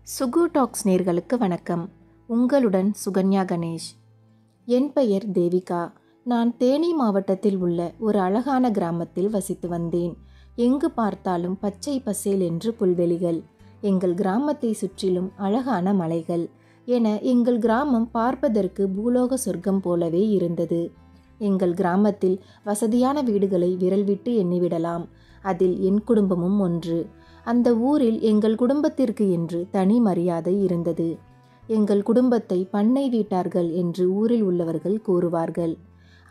Sukhu tax நேர்களுக்கு வணக்கம். உங்களுடன் சுகன்யா கணேஷ். என் பெயர் தேவிகா. நான் தேனி மாவட்டத்தில் உள்ள ஒரு அழகான கிராமத்தில் வசித்து வந்தேன். எங்கு பார்த்தாலும் பச்சை பசேல் என்று புல்வெளிகள், எங்கள் கிராமத்தை சுற்றிலும் அழகான மலைகள் என எங்கள் கிராமம் பார்ப்பதற்கு பூலோக சொர்க்கம் போலவே இருந்தது. எங்கள் கிராமத்தில் வசதியான வீடுகளை விரல் விட்டு எண்ணிவிடலாம். அதில் என் குடும்பமும் ஒன்று. அந்த ஊரில் எங்கள் குடும்பத்திற்கு என்று தனி மரியாதை இருந்தது. எங்கள் குடும்பத்தை பண்ணை வீட்டார்கள் என்று ஊரில் உள்ளவர்கள் கூறுவார்கள்.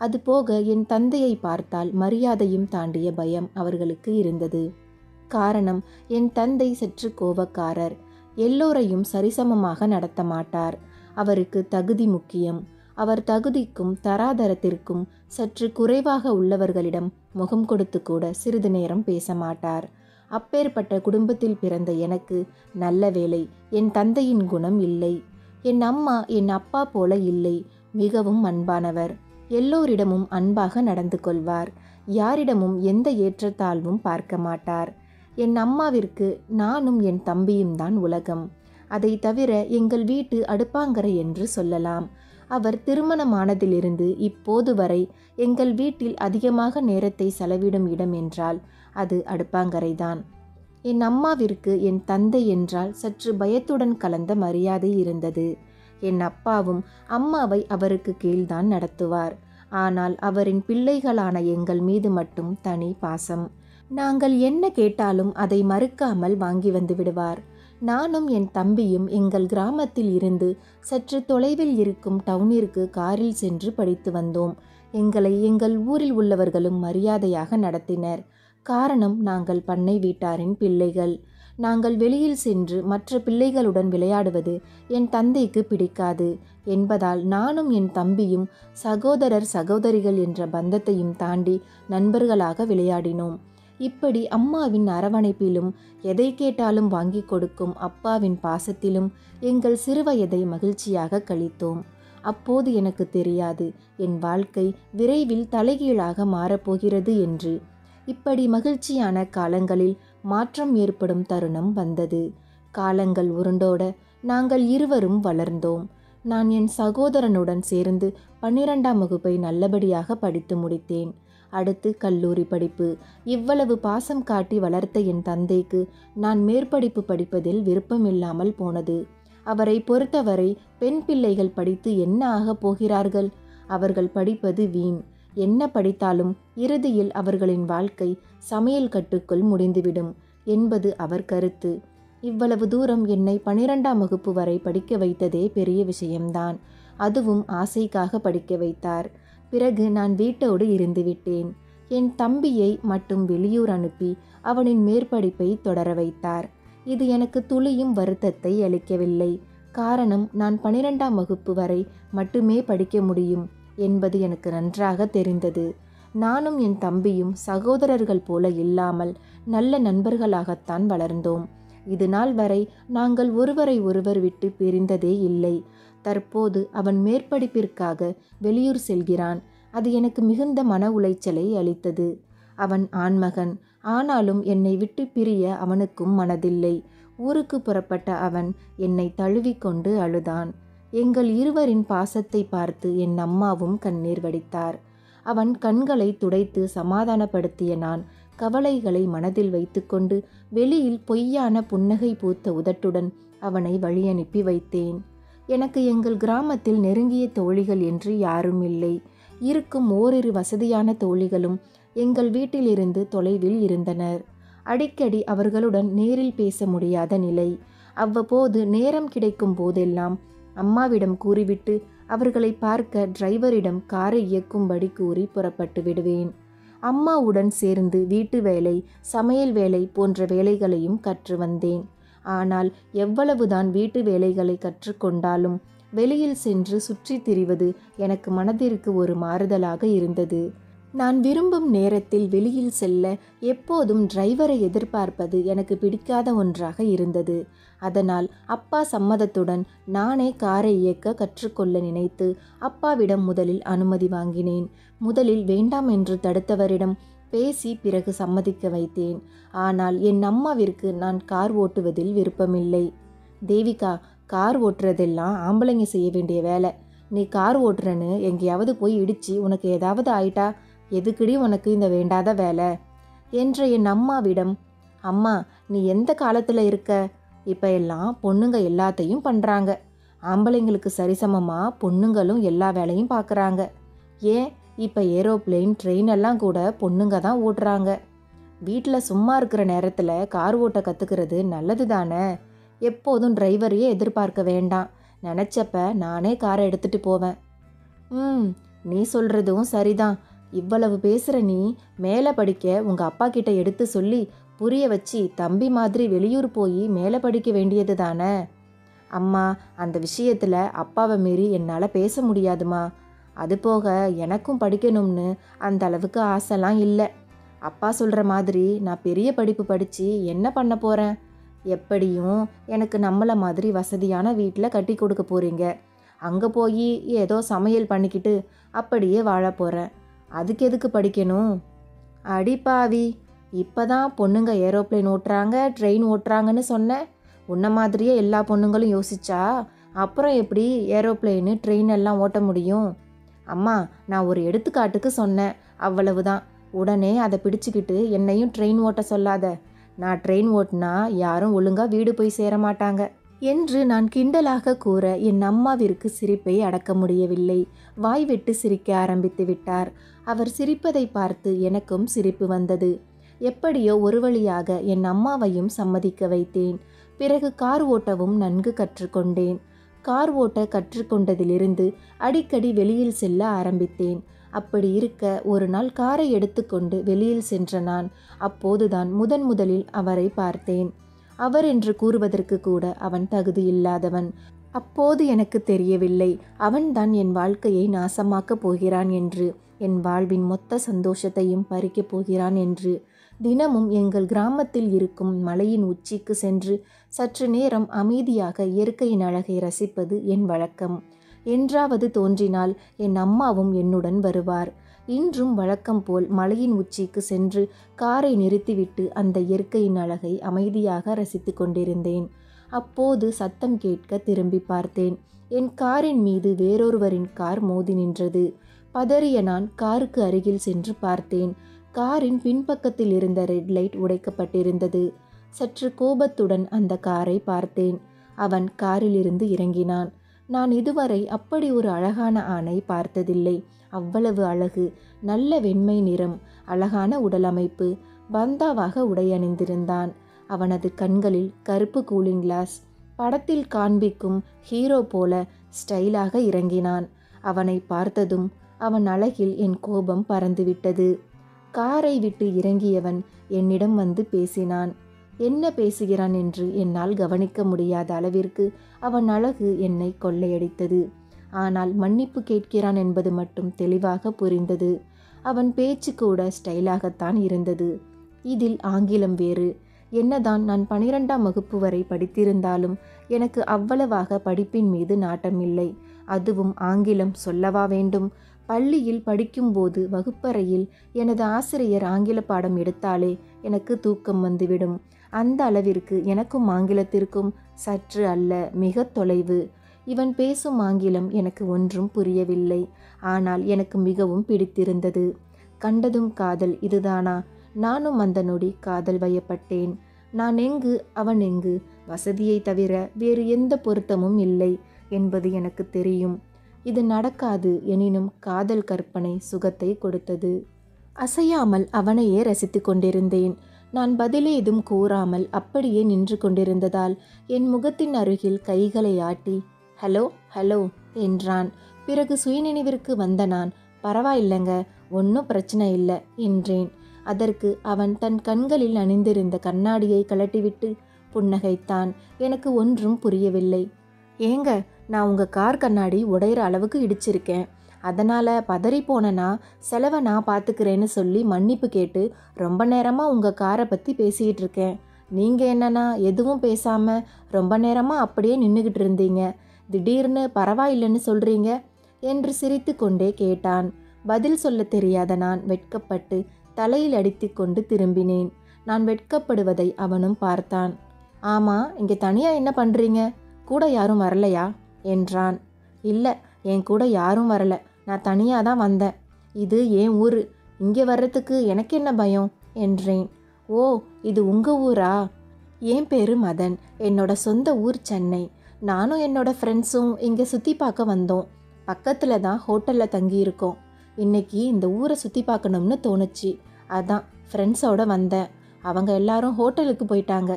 அதுபோக என் தந்தையை பார்த்தால் மரியாதையும் தாண்டிய பயம் அவர்களுக்கு இருந்தது. காரணம், என் தந்தை சற்று கோபக்காரர். எல்லோரையும் சரிசமமாக நடத்த மாட்டார். அவருக்கு தகுதி முக்கியம். அவர் தகுதிக்கும் தராதரத்திற்கும் சற்று குறைவாக உள்ளவர்களிடம் முகம் கொடுத்து கூட சிறிது நேரம் பேச மாட்டார். அப்பேற்பட்ட குடும்பத்தில் பிறந்த எனக்கு நல்ல வேளை என் தந்தையின் குணம் இல்லை. என் அம்மா என் அப்பா போல இல்லை. மிகவும் அன்பானவர். எல்லோரிடமும் அன்பாக நடந்து கொள்வார். யாரிடமும் எந்த ஏற்றத்தாழ்வும் பார்க்க மாட்டார். என் அம்மாவிற்கு நானும் என் தம்பியும் தான் உலகம். அதை தவிர எங்கள் வீட்டு அடுப்பாங்கரை என்று சொல்லலாம். அவர் திருமணமானதிலிருந்து இப்போது வரை எங்கள் வீட்டில் அதிகமாக நேரத்தை செலவிடும் இடம் என்றால் அது அடுப்பாங்கரைதான். என் அம்மாவிற்கு என் தந்தை என்றால் சற்று பயத்துடன் கலந்த மரியாதை இருந்தது. என் அப்பாவும் அம்மாவை அவருக்கு கீழ்தான் நடத்துவார். ஆனால் அவரின் பிள்ளைகளான எங்கள் மீது மட்டும் தனி பாசம். நாங்கள் என்ன கேட்டாலும் அதை மறுக்காமல் வாங்கி வந்து விடுவார். நானும் என் தம்பியும் எங்கள் கிராமத்தில் இருந்து சற்று தொலைவில் இருக்கும் டவுனிற்கு காரில் சென்று படித்து வந்தோம். எங்களை எங்கள் ஊரில் உள்ளவர்களும் மரியாதையாக நடத்தினர். காரணம், நாங்கள் பண்ணை வீட்டாரின் பிள்ளைகள். நாங்கள் வெளியில் சென்று மற்ற பிள்ளைகளுடன் விளையாடுவது என் தந்தைக்கு பிடிக்காது என்பதால் நானும் என் தம்பியும் சகோதரர் சகோதரிகள் என்ற பந்தத்தையும் தாண்டி நண்பர்களாக விளையாடினோம். இப்படி அம்மாவின் அரவணைப்பிலும் எதை கேட்டாலும் வாங்கி கொடுக்கும் அப்பாவின் பாசத்திலும் எங்கள் சிறுவயதை மகிழ்ச்சியாக கழித்தோம். அப்போது எனக்கு தெரியாது என் வாழ்க்கை விரைவில் தலைகீழாக மாறப்போகிறது என்று. இப்படி மகிழ்ச்சியான காலங்களில் மாற்றம் ஏற்படும் தருணம் வந்தது. காலங்கள் உருண்டோட நாங்கள் இருவரும் வளர்ந்தோம். நான் என் சகோதரனுடன் சேர்ந்து 12ஆம் வகுப்பை நல்லபடியாக படித்து முடித்தேன். அடுத்து கல்லூரி படிப்பு. இவ்வளவு பாசம் காட்டி வளர்த்த என் தந்தைக்கு நான் மேற்படிப்பு படிப்பதில் விருப்பமில்லாமல் போனது. அவரை பொறுத்தவரை பெண் பிள்ளைகள் படித்து என்ன ஆகப் போகிறார்கள்? அவர்கள் படிப்பது வீண். என்ன படித்தாலும் இறுதியில் அவர்களின் வாழ்க்கை சமையல் கட்டுக்குள் முடிந்துவிடும் என்பது அவர் கருத்து. இவ்வளவு தூரம் என்னை 12ஆம் வகுப்பு வரை படிக்க வைத்ததே பெரிய விஷயம்தான். அதுவும் ஆசைக்காக படிக்க வைத்தார். பிறகு நான் வீட்டோடு இருந்துவிட்டேன். என் தம்பியை மட்டும் வெளியூர் அனுப்பி அவனின் மேற்படிப்பை தொடர வைத்தார். இது எனக்கு துளியும் வருத்தத்தை அளிக்கவில்லை. காரணம், நான் 12ஆம் வகுப்பு வரை மட்டுமே படிக்க முடியும் என்பது எனக்கு நன்றாக தெரிந்தது. நானும் என் தம்பியும் சகோதரர்கள் போல இல்லாமல் நல்ல நண்பர்களாகத்தான் வளர்ந்தோம். இது நாள் வரை நாங்கள் ஒருவரை ஒருவர் விட்டு பிரிந்ததே இல்லை. தற்போது அவன் மேற்படிப்பிற்காக வெளியூர் செல்கிறான். அது எனக்கு மிகுந்த மன உளைச்சலை அளித்தது. அவன் ஆண்மகன். ஆனாலும் என்னை விட்டு பிரிய அவனுக்கும் மனதில்லை. ஊருக்கு புறப்பட்ட அவன் என்னை தழுவிக்கொண்டு அழுதான். எங்கள் இருவரின் பாசத்தை பார்த்து என் அம்மாவும் கண்ணீர் வடித்தார். அவன் கண்களை துடைத்து சமாதானப்படுத்திய நான் கவலைகளை மனதில் வைத்துக்கொண்டு வெளியில் பொய்யான புன்னகை பூத்த உதட்டுடன் அவனை வழியனுப்பி வைத்தேன். எனக்கு எங்கள் கிராமத்தில் நெருங்கிய தோழிகள் என்று யாரும் இல்லை. இருக்கும் ஓரிரு வசதியான தோழிகளும் எங்கள் வீட்டிலிருந்து தொலைவில் இருந்தனர். அடிக்கடி அவர்களுடன் நேரில் பேச முடியாத நிலை. அவ்வப்போது நேரம் கிடைக்கும் போதெல்லாம் அம்மாவிடம் கூறிவிட்டு அவர்களை பார்க்க டிரைவரிடம் காரை இயக்கும்படி கூறி புறப்பட்டு விடுவேன். அம்மாவுடன் சேர்ந்து வீட்டு வேலை, சமையல் வேலை போன்ற வேலைகளையும் கற்று வந்தேன். ஆனால் எவ்வளவுதான் வீட்டு வேலைகளை கற்றுக்கொண்டாலும் வெளியில் சென்று சுற்றி திரிவது எனக்கு மனதிற்கு ஒரு மாறுதலாக இருந்தது. நான் விரும்பும் நேரத்தில் வெளியில் செல்ல எப்போதும் டிரைவரை எதிர்பார்ப்பது எனக்கு பிடிக்காத ஒன்றாக இருந்தது. அதனால் அப்பா சம்மதத்துடன் நானே காரை இயக்க கற்றுக்கொள்ள நினைத்து அப்பாவிடம் முதலில் அனுமதி வாங்கினேன். முதலில் வேண்டாம் என்று தடுத்தவரிடம் பேசி பிறகு சம்மதிக்க வைத்தேன். ஆனால் என் அம்மாவிற்கு நான் கார் ஓட்டுவதில் விருப்பமில்லை. தேவிகா, கார் ஓட்டுறதெல்லாம் ஆம்பளைங்க செய்ய வேண்டிய வேலை. நீ கார் ஓட்டுறன்னு எங்கேயாவது போய் இடிச்சு உனக்கு ஏதாவது ஆயிட்டா எதுக்குடி உனக்கு இந்த வேண்டாத வேலை என்ற என் அம்மாவிடம், அம்மா நீ எந்த காலத்தில் இருக்க? இப்போ எல்லாம் பொண்ணுங்க எல்லாத்தையும் பண்ணுறாங்க. ஆம்பளைங்களுக்கு சரிசமமாக பொண்ணுங்களும் எல்லா வேலையும் பார்க்குறாங்க. ஏன் இப்போ ஏரோப்ளேன் ட்ரெயின் எல்லாம் கூட பொண்ணுங்க தான் ஓட்டுறாங்க. வீட்டில் சும்மா இருக்கிற நேரத்தில் கார் ஓட்ட கற்றுக்கிறது நல்லது தானே. எப்போதும் டிரைவரையே எதிர்பார்க்க வேண்டாம். நினச்சப்ப நானே காரை எடுத்துகிட்டு போவேன். நீ சொல்கிறதும் சரிதான். இவ்வளவு பேசுகிற நீ மேலே படிக்க உங்கள் அப்பா கிட்ட எடுத்து சொல்லி புரிய வச்சு தம்பி மாதிரி வெளியூர் போய் மேலே படிக்க வேண்டியது தானே. அம்மா, அந்த விஷயத்தில் அப்பாவை மீறி என்னால் பேச முடியாதுமா. அது போக எனக்கும் படிக்கணும்னு அந்த அளவுக்கு ஆசைலாம் இல்லை. அப்பா சொல்கிற மாதிரி நான் பெரிய படிப்பு படித்து என்ன பண்ண போகிறேன்? எப்படியும் எனக்கு நம்மளை மாதிரி வசதியான வீட்டில் கட்டி கொடுக்க போகிறீங்க. அங்கே போய் ஏதோ சமையல் பண்ணிக்கிட்டு அப்படியே வாழ போகிறேன். அதுக்கு எதுக்கு படிக்கணும்? அடிப்பாவி, இப்போ தான் பொண்ணுங்க ஏரோப்ளேன் ஓட்டுறாங்க ட்ரெயின் ஓட்டுறாங்கன்னு சொன்னேன். உன்ன மாதிரியே எல்லா பொண்ணுங்களும் யோசிச்சா அப்புறம் எப்படி ஏரோப்ளேனு ட்ரெயின் எல்லாம் ஓட்ட முடியும்? அம்மா, நான் ஒரு எடுத்துக்காட்டுக்கு சொன்னேன், அவ்வளவுதான். உடனே அதை பிடிச்சிக்கிட்டு என்னையும் ட்ரெயின் ஓட்ட சொல்லாத. நான் ட்ரெயின் ஓட்டினா யாரும் ஒழுங்காக வீடு போய் சேர மாட்டாங்க என்று நான் கிண்டலாக கூற என் அம்மாவிற்கு சிரிப்பை அடக்க முடியவில்லை. வாய்விட்டு சிரிக்க ஆரம்பித்து விட்டார். அவர் சிரிப்பதை பார்த்து எனக்கும் சிரிப்பு வந்தது. எப்படியோ ஒரு வழியாக என் அம்மாவையும் சம்மதிக்க வைத்தேன். பிறகு கார் ஓட்டவும் நன்கு கற்றுக்கொண்டேன். கார் ஓட்ட கற்றுக்கொண்டதிலிருந்து அடிக்கடி வெளியில் செல்ல ஆரம்பித்தேன். அப்படி இருக்க ஒரு நாள் காரை எடுத்துக்கொண்டு வெளியில் சென்ற நான் அப்போதுதான் முதலில் அவரை பார்த்தேன். அவர் என்று கூறுவதற்கு கூட அவன் தகுதி இல்லாதவன். அப்போது எனக்கு தெரியவில்லை அவன்தான் என் வாழ்க்கையை நாசமாக்கப் போகிறான் என்று, என் வாழ்வின் மொத்த சந்தோஷத்தையும் பறிக்கப் போகிறான் என்று. தினமும் எங்கள் கிராமத்தில் இருக்கும் மலையின் உச்சிக்கு சென்று சற்று நேரம் அமைதியாக இயற்கையின் அழகை ரசிப்பது என் வழக்கம். என்றாவது தோன்றினால் என் அம்மாவும் என்னுடன் வருவார். இன்றும் வழக்கம் போல் மலையின் உச்சிக்கு சென்று காரை நிறுத்திவிட்டு அந்த இயற்கையின் அழகை அமைதியாக ரசித்து கொண்டிருந்தேன். அப்போது சத்தம் கேட்க திரும்பி பார்த்தேன். என் காரின் மீது வேறொருவரின் கார் மோதி நின்றது. பதறிய நான் காருக்கு அருகில் சென்று பார்த்தேன். காரின் பின்பக்கத்தில் இருந்த ரெட் லைட் உடைக்கப்பட்டிருந்தது. சற்று கோபத்துடன் அந்த காரை பார்த்தேன். அவன் காரிலிருந்து இறங்கினான். நான் இதுவரை அப்படி ஒரு அழகான ஆணை பார்த்ததில்லை. அவ்வளவு அழகு, நல்ல வெண்மை நிறம், அழகான உடலமைப்பு, பந்தாவாக உடை அணிந்திருந்தான். அவனது கண்களில் கருப்பு கூலிங் கிளாஸ். படத்தில் காண்பிக்கும் ஹீரோ போல ஸ்டைலாக இறங்கினான். அவனை பார்த்ததும் அவன் அழகில் என் கோபம் பறந்துவிட்டது. காரை விட்டு இறங்கியவன் என்னிடம் வந்து பேசினான். என்ன பேசுகிறான் என்று என்னால் கவனிக்க முடியாத அளவிற்கு அவன் அழகு என்னை கொள்ளையடித்தது. ஆனால் மன்னிப்பு கேட்கிறான் என்பது மட்டும் தெளிவாக புரிந்தது. அவன் பேச்சு கூட ஸ்டைலாகத்தான் இருந்தது. இதில் ஆங்கிலம் வேறு. என்னதான் நான் 12ஆம் வகுப்பு வரை படித்திருந்தாலும் எனக்கு அவ்வளவாக படிப்பின் மீது நாட்டமில்லை. அதுவும் ஆங்கிலம் சொல்லவா வேண்டும்? பள்ளியில் படிக்கும்போது வகுப்பறையில் எனது ஆசிரியர் ஆங்கில பாடம் எடுத்தாலே எனக்கு தூக்கம் வந்துவிடும். அந்த அளவிற்கு எனக்கும் ஆங்கிலத்திற்கும் சற்று அல்ல, மிக தொலைவு. இவன் பேசும் ஆங்கிலம் எனக்கு ஒன்றும் புரியவில்லை. ஆனால் எனக்கு மிகவும் பிடித்திருந்தது. கண்டதும் காதல் இதுதானா? நானும் அந்த நொடி காதல் வயப்பட்டேன். நான் எங்கு அவன் எங்கு, வசதியை தவிர வேறு எந்த பொருத்தமும் இல்லை என்பது எனக்கு தெரியும். இது நடக்காது எனினும் காதல் கற்பனை சுகத்தை கொடுத்தது. அசையாமல் அவனையே ரசித்து கொண்டிருந்தேன். நான் பதிலேதும் கூறாமல் அப்படியே நின்று கொண்டிருந்ததால் என் முகத்தின் அருகில் கைகளை ஆட்டி ஹலோ ஹலோ என்றான். பிறகு சுயநினைவிற்கு வந்த நான், பரவாயில்லைங்க, ஒன்றும் பிரச்சனை இல்லை என்றேன். அதற்கு அவன் தன் கண்களில் அணிந்திருந்த கண்ணாடியை கழட்டிவிட்டு புன்னகைத்தான். எனக்கு ஒன்றும் புரியவில்லை. ஏங்க, நான் உங்கள் கார் கண்ணாடி உடையிற அளவுக்கு இடிச்சிருக்கேன். அதனால் பதறி போனேன்னா செலவை நான் பார்த்துக்கிறேன்னு சொல்லி மன்னிப்பு கேட்டு ரொம்ப நேரமாக உங்கள் காரை பற்றி பேசிக்கிட்டு இருக்கேன். நீங்கள் என்னன்னா எதுவும் பேசாமல் ரொம்ப நேரமாக அப்படியே நின்றுக்கிட்டு இருந்தீங்க. திடீர்னு பரவாயில்லைன்னு சொல்கிறீங்க என்று சிரித்து கொண்டே கேட்டான். பதில் சொல்ல தெரியாத நான் வெட்கப்பட்டு தலையில் அடித்து கொண்டு திரும்பினேன். நான் வெட்கப்படுவதை அவனும் பார்த்தான். ஆமாம், இங்கே தனியாக என்ன பண்ணுறீங்க? கூட யாரும் வரலையா என்றான். இல்லை, என் கூட யாரும் வரல, நான் தனியாக தான் வந்தேன். இது என் ஊர், இங்கே வர்றதுக்கு எனக்கு என்ன பயம் என்றேன். ஓ, இது உங்கள் ஊரா? என் பேர் மதன், என்னோட சொந்த ஊர் சென்னை. நானும் என்னோட ஃப்ரெண்ட்ஸும் இங்கே சுற்றி பார்க்க வந்தோம். பக்கத்தில் தான் ஹோட்டலில் தங்கியிருக்கோம். இன்னைக்கு இந்த ஊரை சுற்றி பார்க்கணும்னு தோணுச்சு, அதான் ஃப்ரெண்ட்ஸோடு வந்தேன். அவங்க எல்லாரும் ஹோட்டலுக்கு போயிட்டாங்க.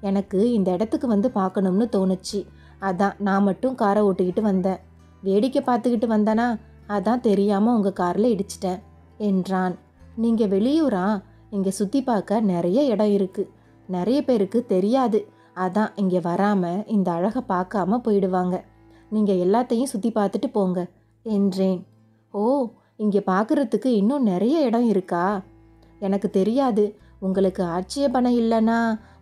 எனக்கு இந்த இடத்துக்கு வந்து பார்க்கணும்னு தோணுச்சு, அதான் நான் மட்டும் காரை ஓட்டிக்கிட்டு வந்தேன். வேடிக்கை பார்த்துக்கிட்டு வந்தேனா, அதான் தெரியாமல் உங்கள் காரில் இடிச்சிட்டேன் என்றான். நீங்கள் வெளியூரா? இங்கே சுற்றி பார்க்க நிறைய இடம் இருக்குது. நிறைய பேருக்கு தெரியாது, அதான் இங்கே வராமல் இந்த அழகை பார்க்காம போயிடுவாங்க. நீங்கள் எல்லாத்தையும் சுற்றி பார்த்துட்டு போங்க என்றேன். ஓ, இங்கே பார்க்குறதுக்கு இன்னும் நிறைய இடம் இருக்கா? எனக்கு தெரியாது. உங்களுக்கு ஆட்சேபணம் இல்லைன்னா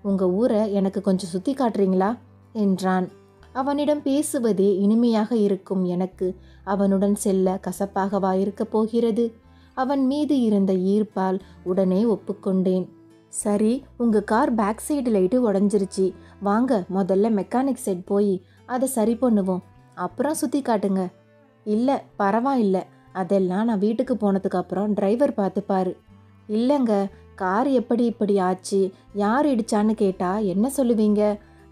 உங்கள் ஊரை எனக்கு கொஞ்சம் சுற்றி காட்டுறீங்களா என்றான். அவனிடம் பேசுவதே இனிமையாக இருக்கும் எனக்கு அவனுடன் செல்ல கசப்பாகவா இருக்கப் போகிறது? அவன் மீது இருந்த ஈர்ப்பால் உடனே ஒப்புக்கொண்டேன். சரி, உங்கள் கார் பேக் சைடு லைட்டு உடஞ்சிருச்சு. வாங்க, முதல்ல மெக்கானிக் செட் போய் அதை சரி பண்ணுவோம், அப்புறம் சுற்றி காட்டுங்க. இல்லை, பரவாயில்லை, அதெல்லாம் நான் வீட்டுக்கு போனதுக்கு அப்புறம் டிரைவர் பார்த்துப்பாரு. இல்லைங்க, கார் எப்படி இப்படி ஆச்சு, யார் இடிச்சான்னு கேட்டால் என்ன சொல்லுவீங்க?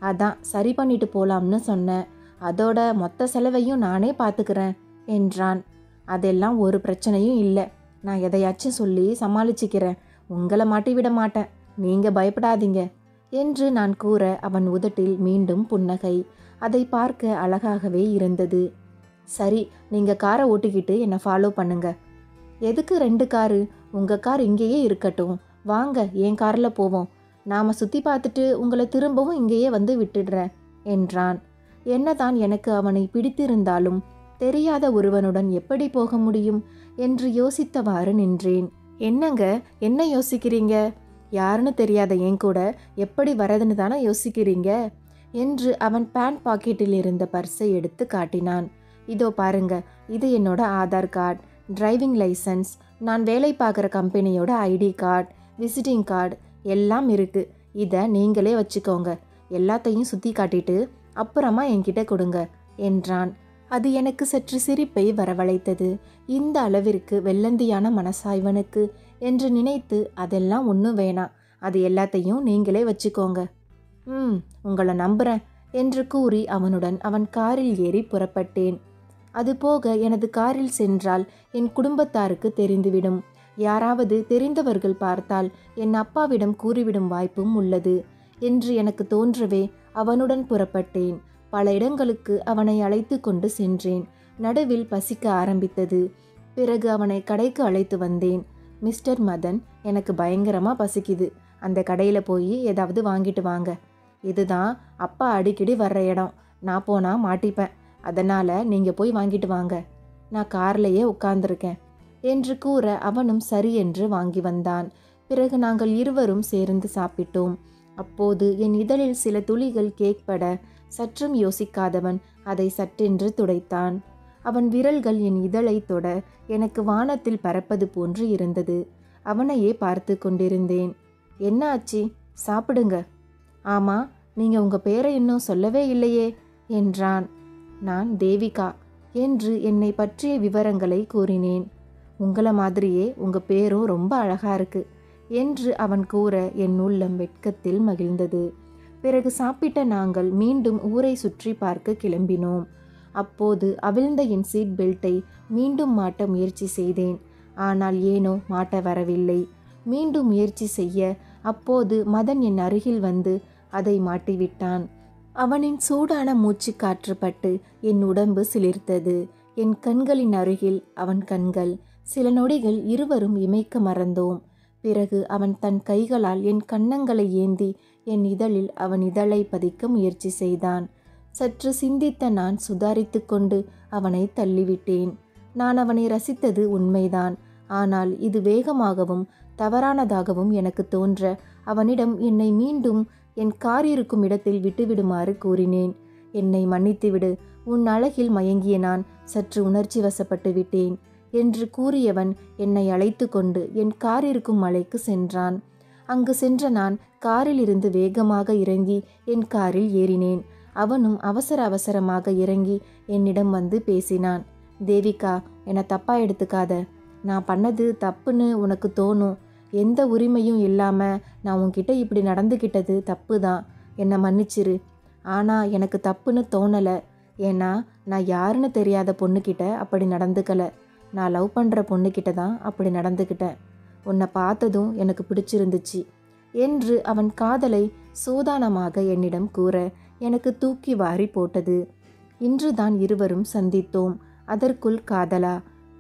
அதான் சரி பண்ணிட்டு போகலாம்னு சொன்னேன். அதோட மொத்த செலவையும் நானே பார்த்துக்கிறேன் என்றான். அதெல்லாம் ஒரு பிரச்சனையும் இல்லை, நான் எதையாச்சும் சொல்லி சமாளிச்சுக்கிறேன். உங்களை மாட்டி விட மாட்டேன், நீங்கள் பயப்படாதீங்க என்று நான் கூற அவன் உதட்டில் மீண்டும் புன்னகை. அதை பார்க்க அழகாகவே இருந்தது. சரி, நீங்கள் காரை ஓட்டிக்கிட்டு என்னை ஃபாலோ பண்ணுங்க. எதுக்கு 2 காரு? உங்கள் கார் இங்கேயே இருக்கட்டும், வாங்க என் காரில் போவோம். நாம் சுற்றி பார்த்துட்டு உங்களை திரும்பவும் இங்கேயே வந்து விட்டுடுறேன் என்றான். என்னதான் எனக்கு அவனை பிடித்திருந்தாலும் தெரியாத ஒருவனுடன் எப்படி போக முடியும் என்று யோசித்தவாறு நின்றேன். என்னங்க, என்ன யோசிக்கிறீங்க? யாருன்னு தெரியாத என் கூட எப்படி வரதுன்னு தானே யோசிக்கிறீங்க என்று அவன் பேண்ட் பாக்கெட்டில் இருந்த பர்ஸை எடுத்து காட்டினான். இதோ பாருங்க, இது என்னோட ஆதார் கார்டு, டிரைவிங் லைசன்ஸ், நான் வேலை பார்க்குற கம்பெனியோட ஐடி கார்டு, விசிட்டிங் கார்டு எல்லாம் இருக்குது. இதை நீங்களே வச்சுக்கோங்க. எல்லாத்தையும் சுற்றி காட்டிட்டு அப்புறமா என்கிட்ட கொடுங்க என்றான். அது எனக்கு சற்று சிரிப்பை வரவழைத்தது. இந்த அளவிற்கு வெள்ளந்தியான மனசாய்வனுக்கு என்று நினைத்து, அதெல்லாம் ஒன்றும் வேணாம், அது எல்லாத்தையும் நீங்களே வச்சுக்கோங்க. உங்களை நம்புகிறேன் என்று கூறி அவனுடன் அவன் காரில் ஏறி புறப்பட்டேன். அதுபோக எனது காரில் சென்றால் என் குடும்பத்தாருக்கு தெரிந்துவிடும். யாராவது தெரிந்தவர்கள் பார்த்தால் என் அப்பாவிடம் கூறிவிடும் வாய்ப்பும் உள்ளது என்று எனக்கு தோன்றவே அவனுடன் புறப்பட்டேன். பல இடங்களுக்கு அவனை அழைத்து கொண்டு சென்றேன். நடுவில் பசிக்க ஆரம்பித்தது. பிறகு அவனை கடைக்கு அழைத்து வந்தேன். மிஸ்டர் மதன், எனக்கு பயங்கரமாக பசிக்குது, அந்த கடையில் போய் ஏதாவது வாங்கிட்டு வாங்க. இதுதான் அப்பா அடிக்கடி வர்ற இடம், நான் போனால் மாட்டிப்பேன், அதனால் நீங்கள் போய் வாங்கிட்டு வாங்க, நான் கார்லேயே உட்கார்ந்துருக்கேன் என்று கூற அவனும் சரி என்று வாங்கி வந்தான். பிறகு நாங்கள் இருவரும் சேர்ந்து சாப்பிட்டோம். அப்போது என் இதழில் சில துளிகள் கேக் பட சற்றும் யோசிக்காதவன் அதை சட்டென்று துடைத்தான். அவன் விரல்கள் என் இதழை தொட எனக்கு வானத்தில் பறப்பது போன்று இருந்தது. அவனையே பார்த்து கொண்டிருந்தேன். என்ன ஆச்சு, சாப்பிடுங்க. ஆமாம், நீங்கள் உங்கள் பேரை இன்னும் சொல்லவே இல்லையே என்றான். நான் தேவிகா என்று என்னை பற்றிய விவரங்களை கூறினேன். உங்களை மாதிரியே உங்கள் பேரும் ரொம்ப அழகாக இருக்கு என்று அவன் கூற என் உள்ளம் வெட்கத்தில் மகிழ்ந்தது. பிறகு சாப்பிட்ட நாங்கள் மீண்டும் ஊரை சுற்றி பார்க்க கிளம்பினோம். அப்போது அவிழ்ந்த என் சீட் பெல்ட்டை மீண்டும் மாட்ட முயற்சி செய்தேன். ஆனால் ஏனோ மாட்ட வரவில்லை. மீண்டும் முயற்சி செய்ய அப்போது மதன் என் அருகில் வந்து அதை மாட்டிவிட்டான். அவனின் சூடான மூச்சு காற்று பட்டு என் உடம்பு சிலிர்த்தது. என் கண்களின் அருகில் அவன் கண்கள். சில நொடிகள் இருவரும் இமைக்க மறந்தோம். பிறகு அவன் தன் கைகளால் என் கன்னங்களை ஏந்தி என் இதழில் அவன் இதழை பதிக்க முயற்சி செய்தான். சற்று சிந்தித்த நான் சுதாரித்து கொண்டு அவனை தள்ளிவிட்டேன். நான் அவனை ரசித்தது உண்மைதான். ஆனால் இது வேகமாகவும் தவறானதாகவும் எனக்கு தோன்ற அவனிடம் என்னை மீண்டும் என் கார் இருக்கும் இடத்தில் விட்டுவிடுமாறு கூறினேன். என்னை மன்னித்துவிடு, உன் அழகில் மயங்கிய நான் சற்று உணர்ச்சி வசப்பட்டு விட்டேன் என்று கூறியவன் என்னை அழைத்து கொண்டு என் கார் இருக்கும் மலைக்கு சென்றான். அங்கு சென்ற நான் காரிலிருந்து வேகமாக இறங்கி என் காரில் ஏறினேன். அவனும் அவசர அவசரமாக இறங்கி என்னிடம் வந்து பேசினான். தேவிகா, என்னை தப்பா எடுத்துக்காத. நான் பண்ணது தப்புன்னு உனக்கு தோணும். எந்த உரிமையும் இல்லாமல் நான் உன்கிட்ட இப்படி நடந்துக்கிட்டது தப்பு தான். என்னை மன்னிச்சிரு. ஆனால் எனக்கு தப்புன்னு தோணலை. ஏன்னா நான் யாருன்னு தெரியாத பொண்ணுக்கிட்ட அப்படி நடந்துக்கலை. நான் லவ் பண்ணுற பொண்ணுக்கிட்ட தான் அப்படி நடந்துக்கிட்டேன். உன்னை பார்த்ததும் எனக்கு பிடிச்சிருந்துச்சு என்று அவன் காதலை சூதானமாக என்னிடம் கூற எனக்கு தூக்கி வாரி போட்டது. இன்றுதான் இருவரும் சந்தித்தோம். அதற்குள் காதலா?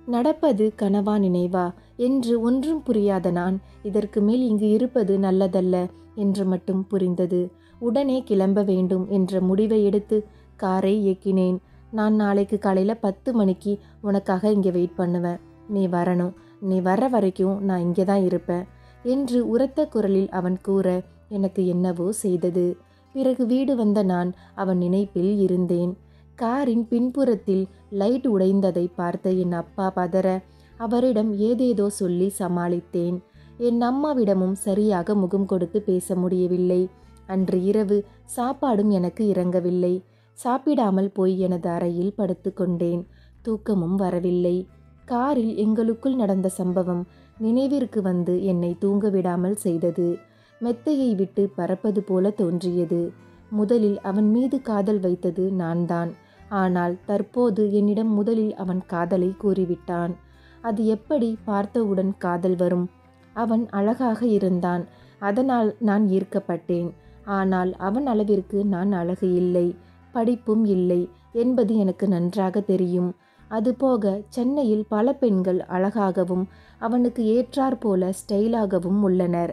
நடப்பது கனவா நினைவா என்று ஒன்றும் புரியாத நான் இதற்கு மேல் இங்கு இருப்பது நல்லதல்ல என்று மட்டும் புரிந்தது. உடனே கிளம்ப வேண்டும் என்ற முடிவை எடுத்து காரை இயக்கினேன். நான் நாளைக்கு காலையில் 10 மணிக்கு உனக்காக இங்கே வெயிட் பண்ணுவேன். நீ வரணும். நீ வர்ற வரைக்கும் நான் இங்கே தான் இருப்பேன் என்று உரத்த குரலில் அவன் கூற எனக்கு என்னவோ செய்தது. பிறகு வீடு வந்த நான் அவன் நினைப்பில் இருந்தேன். காரின் பின்புறத்தில் லைட் உடைந்ததை பார்த்த என் அப்பா பதற அவரிடம் ஏதேதோ சொல்லி சமாளித்தேன். என் அம்மாவிடமும் சரியாக முகம் கொடுத்து பேச முடியவில்லை. அன்று இரவு சாப்பாடும் எனக்கு இறங்கவில்லை. சாப்பிடாமல் போய் எனது அறையில் படுத்து கொண்டேன். தூக்கமும் வரவில்லை. காரில் எங்களுக்குள் நடந்த சம்பவம் நினைவிற்கு வந்து என்னை தூங்க விடாமல் செய்தது. மெத்தையை விட்டு பறப்பது போல தோன்றியது. முதலில் அவன் மீது காதல் வைத்தது நான்தான். ஆனால் தற்போது என்னிடம் முதலில் அவன் காதலை கூறிவிட்டான். அது எப்படி பார்த்தவுடன் காதல் வரும்? அவன் அழகாக இருந்தான். அதனால் நான் ஈர்க்கப்பட்டேன். ஆனால் அவன் அளவிற்கு நான் அழகு இல்லை, படிப்பும் இல்லை என்பது எனக்கு நன்றாக தெரியும். அதுபோக சென்னையில் பல பெண்கள் அழகாகவும் அவனுக்கு ஏற்றாற்போல ஸ்டைலாகவும் உள்ளனர்.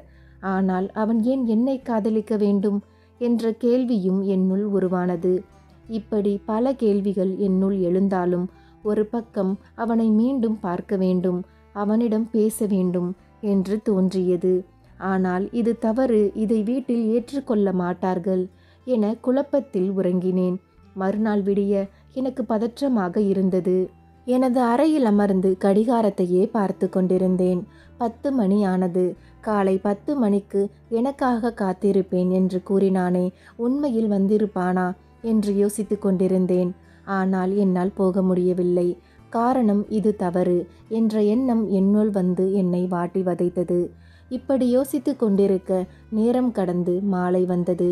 ஆனால் அவன் ஏன் என்னை காதலிக்க வேண்டும் என்ற கேள்வியும் என்னுள் உருவானது. இப்படி பல கேள்விகள் என்னுள் எழுந்தாலும் ஒரு பக்கம் அவனை மீண்டும் பார்க்க வேண்டும், அவனிடம் பேச வேண்டும் என்று தோன்றியது. ஆனால் இது தவறு, இதை வீட்டில் ஏற்றுக்கொள்ள மாட்டார்கள் என குழப்பத்தில் உறங்கினேன். மறுநாள் விடிய எனக்கு பதற்றமாக இருந்தது. எனது அறையில் அமர்ந்து கடிகாரத்தையே பார்த்து கொண்டிருந்தேன். 10 மணி ஆனது. காலை 10 மணிக்கு எனக்காக காத்திருப்பேன் என்று கூறினானே, உண்மையில் வந்திருப்பானா என்று யோசித்து கொண்டிருந்தேன். ஆனால் என்னால் போக முடியவில்லை. காரணம் இது தவறு என்ற எண்ணம் என்னுள் வந்து என்னை வாட்டி வதைத்தது. இப்படி யோசித்து கொண்டிருக்க நேரம் கடந்து மாலை வந்தது.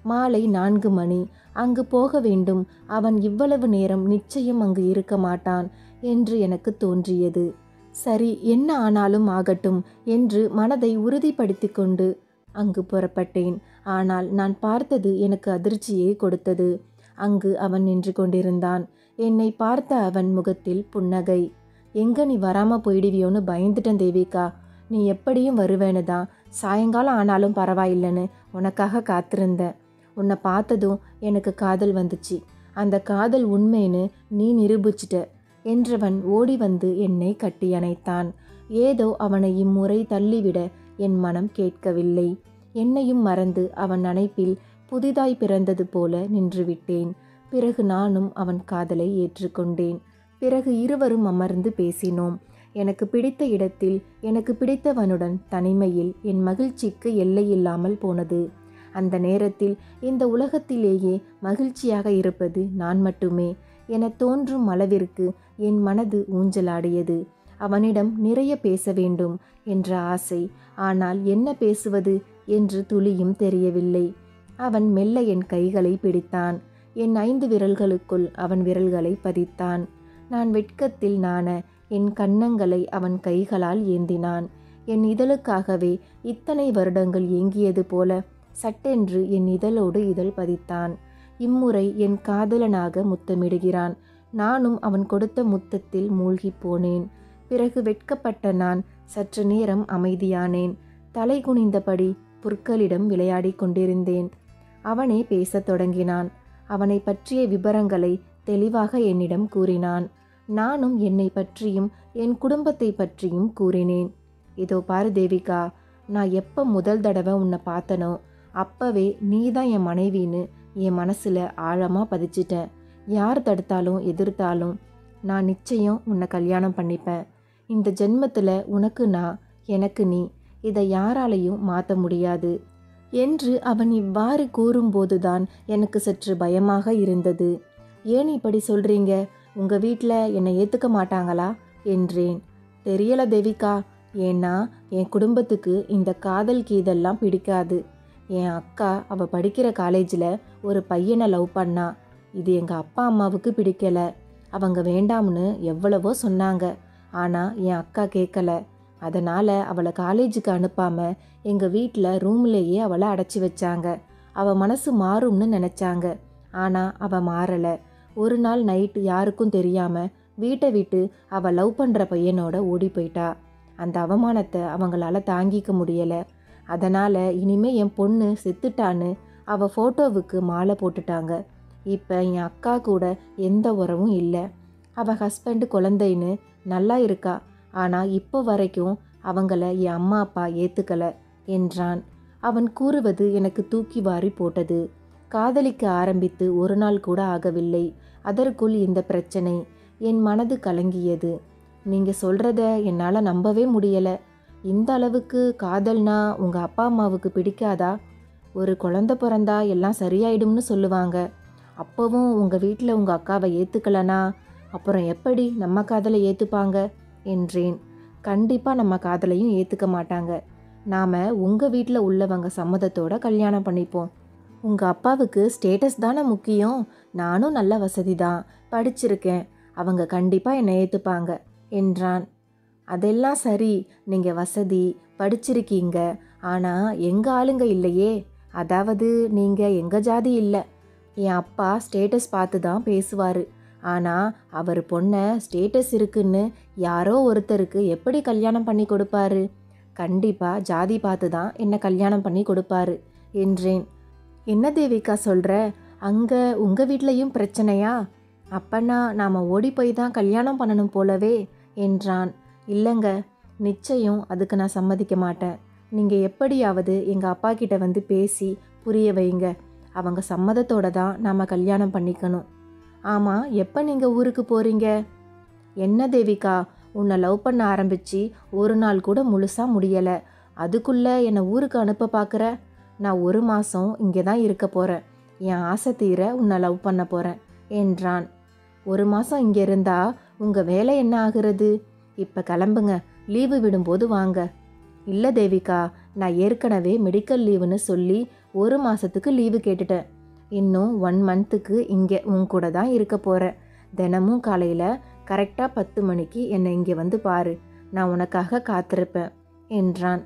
மாலை 4 மணி. அங்கு போக வேண்டும். அவன் இவ்வளவு நேரம் நிச்சயம் அங்கு இருக்க மாட்டான் என்று எனக்கு தோன்றியது. சரி, என்ன ஆனாலும் ஆகட்டும் என்று மனதை உறுதிப்படுத்தி கொண்டு அங்கு புறப்பட்டேன். ஆனால் நான் பார்த்தது எனக்கு அதிர்ச்சியை கொடுத்தது. அங்கு அவன் நின்று கொண்டிருந்தான். என்னை பார்த்த அவன் முகத்தில் புன்னகை. எங்க நீ வராம போயிடுவியோன்னு பயந்துட்டேன் தேவிகா. நீ எப்படியும் வருவேன்னு தான் சாயங்காலம் ஆனாலும் பரவாயில்லைன்னு உனக்காக காத்திருந்தேன். உன்னை பார்த்ததும் எனக்கு காதல் வந்துச்சு. அந்த காதல் உண்மைன்னு நீ நிரூபிச்சிட்ட என்றவன் ஓடி வந்து என்னை கட்டி அணைத்தான். ஏதோ அவனை இம்முறை தள்ளிவிட என் மனம் கேட்கவில்லை. என்னையும் மறந்து அவன் அணைப்பில் புதிதாய் பிறந்தது போல நின்றுவிட்டேன். பிறகு நானும் அவன் காதலை ஏற்றுக்கொண்டேன். பிறகு இருவரும் அமர்ந்து பேசினோம். எனக்கு பிடித்த இடத்தில் எனக்கு பிடித்தவனுடன் தனிமையில் என் மகிழ்ச்சிக்கு எல்லையில்லாமல் போனது. அந்த நேரத்தில் இந்த உலகத்திலேயே மகிழ்ச்சியாக இருப்பது நான் மட்டுமே என தோன்றும் அளவிற்கு என் மனது ஊஞ்சலாடியது. அவனிடம் நிறைய பேச வேண்டும் என்ற ஆசை. ஆனால் என்ன பேசுவது என்று துளியும் தெரியவில்லை. அவன் மெல்ல என் கைகளை பிடித்தான். என் 5 விரல்களுக்குள் அவன் விரல்களை பதித்தான். நான் வெட்கத்தில் நாண என் கன்னங்களை அவன் கைகளால் ஏந்தினான். என் இதழுக்காகவே இத்தனை வருடங்கள் ஏங்கியது போல சட்டென்று என் இதழோடு இதழ் பதித்தான். இம்முறை என் காதலனாக முத்தமிடுகிறான். நானும் அவன் கொடுத்த முத்தத்தில் மூழ்கி போனேன். பிறகு வெட்கப்பட்ட நான் சற்று நேரம் அமைதியானேன். தலை குனிந்தபடி புற்களிடம் விளையாடி கொண்டிருந்தேன். அவனே பேசத் தொடங்கினான். அவனை பற்றிய விபரங்களை தெளிவாக என்னிடம் கூறினான். நானும் என்னை பற்றியும் என் குடும்பத்தை பற்றியும் கூறினேன். இதோ பாரு தேவிகா, நான் எப்போ முதல் தடவை உன்னை பார்த்தனோ அப்பவே நீதான் என் மனைவின்னு என் மனசில் ஆழமாக பதிச்சிட்டேன். யார் தடுத்தாலும் எதிர்த்தாலும் நான் நிச்சயம் உன்னை கல்யாணம் பண்ணிப்பேன். இந்த ஜென்மத்தில் உனக்கு நான், எனக்கு நீ இதை யாராலையும் மாற்ற முடியாது என்று அவன் இவ்வாறு கூறும்போதுதான் எனக்கு சற்று பயமாக இருந்தது. ஏன் இப்படி சொல்றீங்க? உங்க வீட்டில் என்னை ஏற்றுக்க மாட்டாங்களா என்றேன். தெரியல தேவிகா, ஏன்னா என் குடும்பத்துக்கு இந்த காதல் கீதெல்லாம் பிடிக்காது. என் அக்கா அவள் படிக்கிற காலேஜில் ஒரு பையனை லவ் பண்ணா. இது எங்கள் அப்பா அம்மாவுக்கு பிடிக்கல. அவங்க வேண்டாம்னு எவ்வளவோ சொன்னாங்க. ஆனால் என் அக்கா கேட்கல. அதனால் அவளை காலேஜுக்கு அனுப்பாமல் எங்கள் வீட்டில் ரூம்லேயே அவளை அடைச்சி வச்சாங்க. அவள் மனசு மாறும்னு நினச்சாங்க. ஆனால் அவள் மாறலை. ஒரு நாள் நைட்டு யாருக்கும் தெரியாமல் வீட்டை விட்டு அவள் லவ் பண்ணுற பையனோட ஓடி போயிட்டா. அந்த அவமானத்தை அவங்களால தாங்கிக்க முடியலை. அதனால் இனிமே என் பொண்ணு செத்துட்டான்னு அவள் ஃபோட்டோவுக்கு மாலை போட்டுட்டாங்க. இப்போ என் அக்கா கூட எந்த உறவும் இல்லை. அவள் ஹஸ்பண்டு குழந்தைன்னு நல்லா இருக்கா. ஆனால் இப்போ வரைக்கும் அவங்கள என் அம்மா அப்பா ஏற்றுக்கலை என்றான். அவன் கூறுவது எனக்கு தூக்கி வாரி போட்டது. காதலிக்க ஆரம்பித்து ஒரு நாள் கூட ஆகவில்லை, அதற்குள் இந்த பிரச்சனை. என் மனது கலங்கியது. நீங்கள் சொல்கிறத என்னால் நம்பவே முடியலை. இந்த அளவுக்கு காதல்னா உங்கள் அப்பா அம்மாவுக்கு பிடிக்காதா? ஒரு குழந்தை பிறந்தா எல்லாம் சரியாயிடும்னு சொல்லுவாங்க. அப்போவும் உங்கள் வீட்டில் உங்கள் அக்காவை ஏற்றுக்கலனா அப்புறம் எப்படி நம்ம காதலை ஏற்றுப்பாங்க என்றேன். கண்டிப்பாக நம்ம காதலையும் ஏற்றுக்க மாட்டாங்க. நாம் உங்கள் வீட்டில் உள்ளவங்க சம்மதத்தோட கல்யாணம் பண்ணிப்போம். உங்கள் அப்பாவுக்கு ஸ்டேட்டஸ் தானே முக்கியம். நானும் நல்ல வசதி தான், படிச்சிருக்கேன். அவங்க கண்டிப்பாக என்னை ஏற்றுப்பாங்க என்றான். அதெல்லாம் சரி, நீங்கள் வசதி படிச்சிருக்கீங்க, ஆனால் எங்கள் ஆளுங்க இல்லையே. அதாவது நீங்கள் எங்கள் ஜாதி இல்லை. என் அப்பா ஸ்டேட்டஸ் பார்த்து தான் பேசுவார். ஆனால் அவர் பொண்ணை ஸ்டேட்டஸ் இருக்குன்னு யாரோ ஒருத்தருக்கு எப்படி கல்யாணம் பண்ணி கொடுப்பாரு? கண்டிப்பாக ஜாதி பார்த்து தான் என்னை கல்யாணம் பண்ணி கொடுப்பாரு என்றேன். என்ன தேவிகா சொல்கிற? அங்கே உங்கள் வீட்லேயும் பிரச்சனையா? அப்பனா நாம் ஓடி போய் தான் கல்யாணம் பண்ணணும் போலவே என்றான். இல்லைங்க, நிச்சயம் அதுக்கு நான் சம்மதிக்க மாட்டேன். நீங்கள் எப்படியாவது எங்கள் அப்பா கிட்ட வந்து பேசி புரிய வைங்க. அவங்க சம்மதத்தோடு தான் நாம் கல்யாணம் பண்ணிக்கணும். ஆமாம், எப்போ நீங்கள் ஊருக்கு போகிறீங்க? என்ன தேவிகா, உன்னை லவ் பண்ண ஆரம்பித்து ஒரு நாள் கூட முழுசாக முடியலை, அதுக்குள்ளே என்னை ஊருக்கு அனுப்ப பார்க்குற? நான் 1 மாதம் இங்கே தான் இருக்க போகிறேன். என் ஆசை தீர உன்னை லவ் பண்ண போகிறேன் என்றான். 1 மாதம் இங்கே இருந்தால் உங்கள் வேலை என்ன ஆகிறது? இப்போ கிளம்புங்க, லீவு விடும்போது வாங்க. இல்லை தேவிகா, நான் ஏற்கனவே மெடிக்கல் லீவுன்னு சொல்லி 1 மாதத்துக்கு லீவு கேட்டுட்டேன். இன்னும் 1 மந்த்துக்கு இங்கே உன் கூட தான் இருக்க போகிறேன். தினமும் காலையில் கரெக்டாக 10 மணிக்கு என்னை இங்கே வந்து பாரு. நான் உனக்காக காத்திருப்பேன் என்றான்.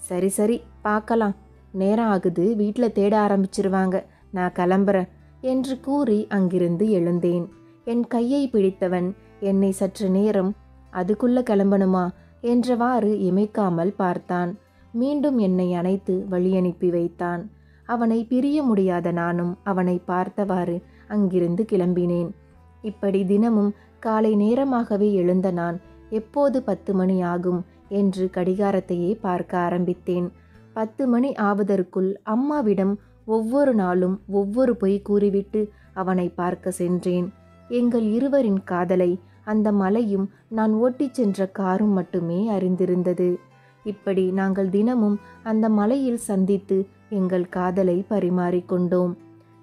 சரி சரி, பார்க்கலாம். நேரம் ஆகுது, வீட்டில் தேட ஆரம்பிச்சிருவாங்க. நான் கிளம்புறேன் என்று கூறி அங்கிருந்து எழுந்தேன். என் கையை பிடித்தவன் என்னை சற்று நேரம் அதுக்குள்ளே கிளம்பணுமா என்றவாறு இமைக்காமல் பார்த்தான். மீண்டும் என்னை அணைத்து வழி அனுப்பி வைத்தான். அவனை பிரிய முடியாத நானும் அவனை பார்த்தவாறு அங்கிருந்து கிளம்பினேன். இப்படி தினமும் காலை நேரமாகவே எழுந்த நான் எப்போது 10 மணி ஆகும் என்று கடிகாரத்தையே பார்க்க ஆரம்பித்தேன். 10 மணி ஆவதற்குள் அம்மாவிடம் ஒவ்வொரு நாளும் ஒவ்வொரு பொய் கூறிவிட்டு அவனை பார்க்க சென்றேன். எங்கள் இருவரின் காதலை அந்த மலையும் நான் ஓட்டிச் சென்ற காரும் மட்டுமே அறிந்திருந்தது. இப்படி நாங்கள் தினமும் அந்த மலையில் சந்தித்து எங்கள் காதலை பரிமாறிக்கொண்டோம்.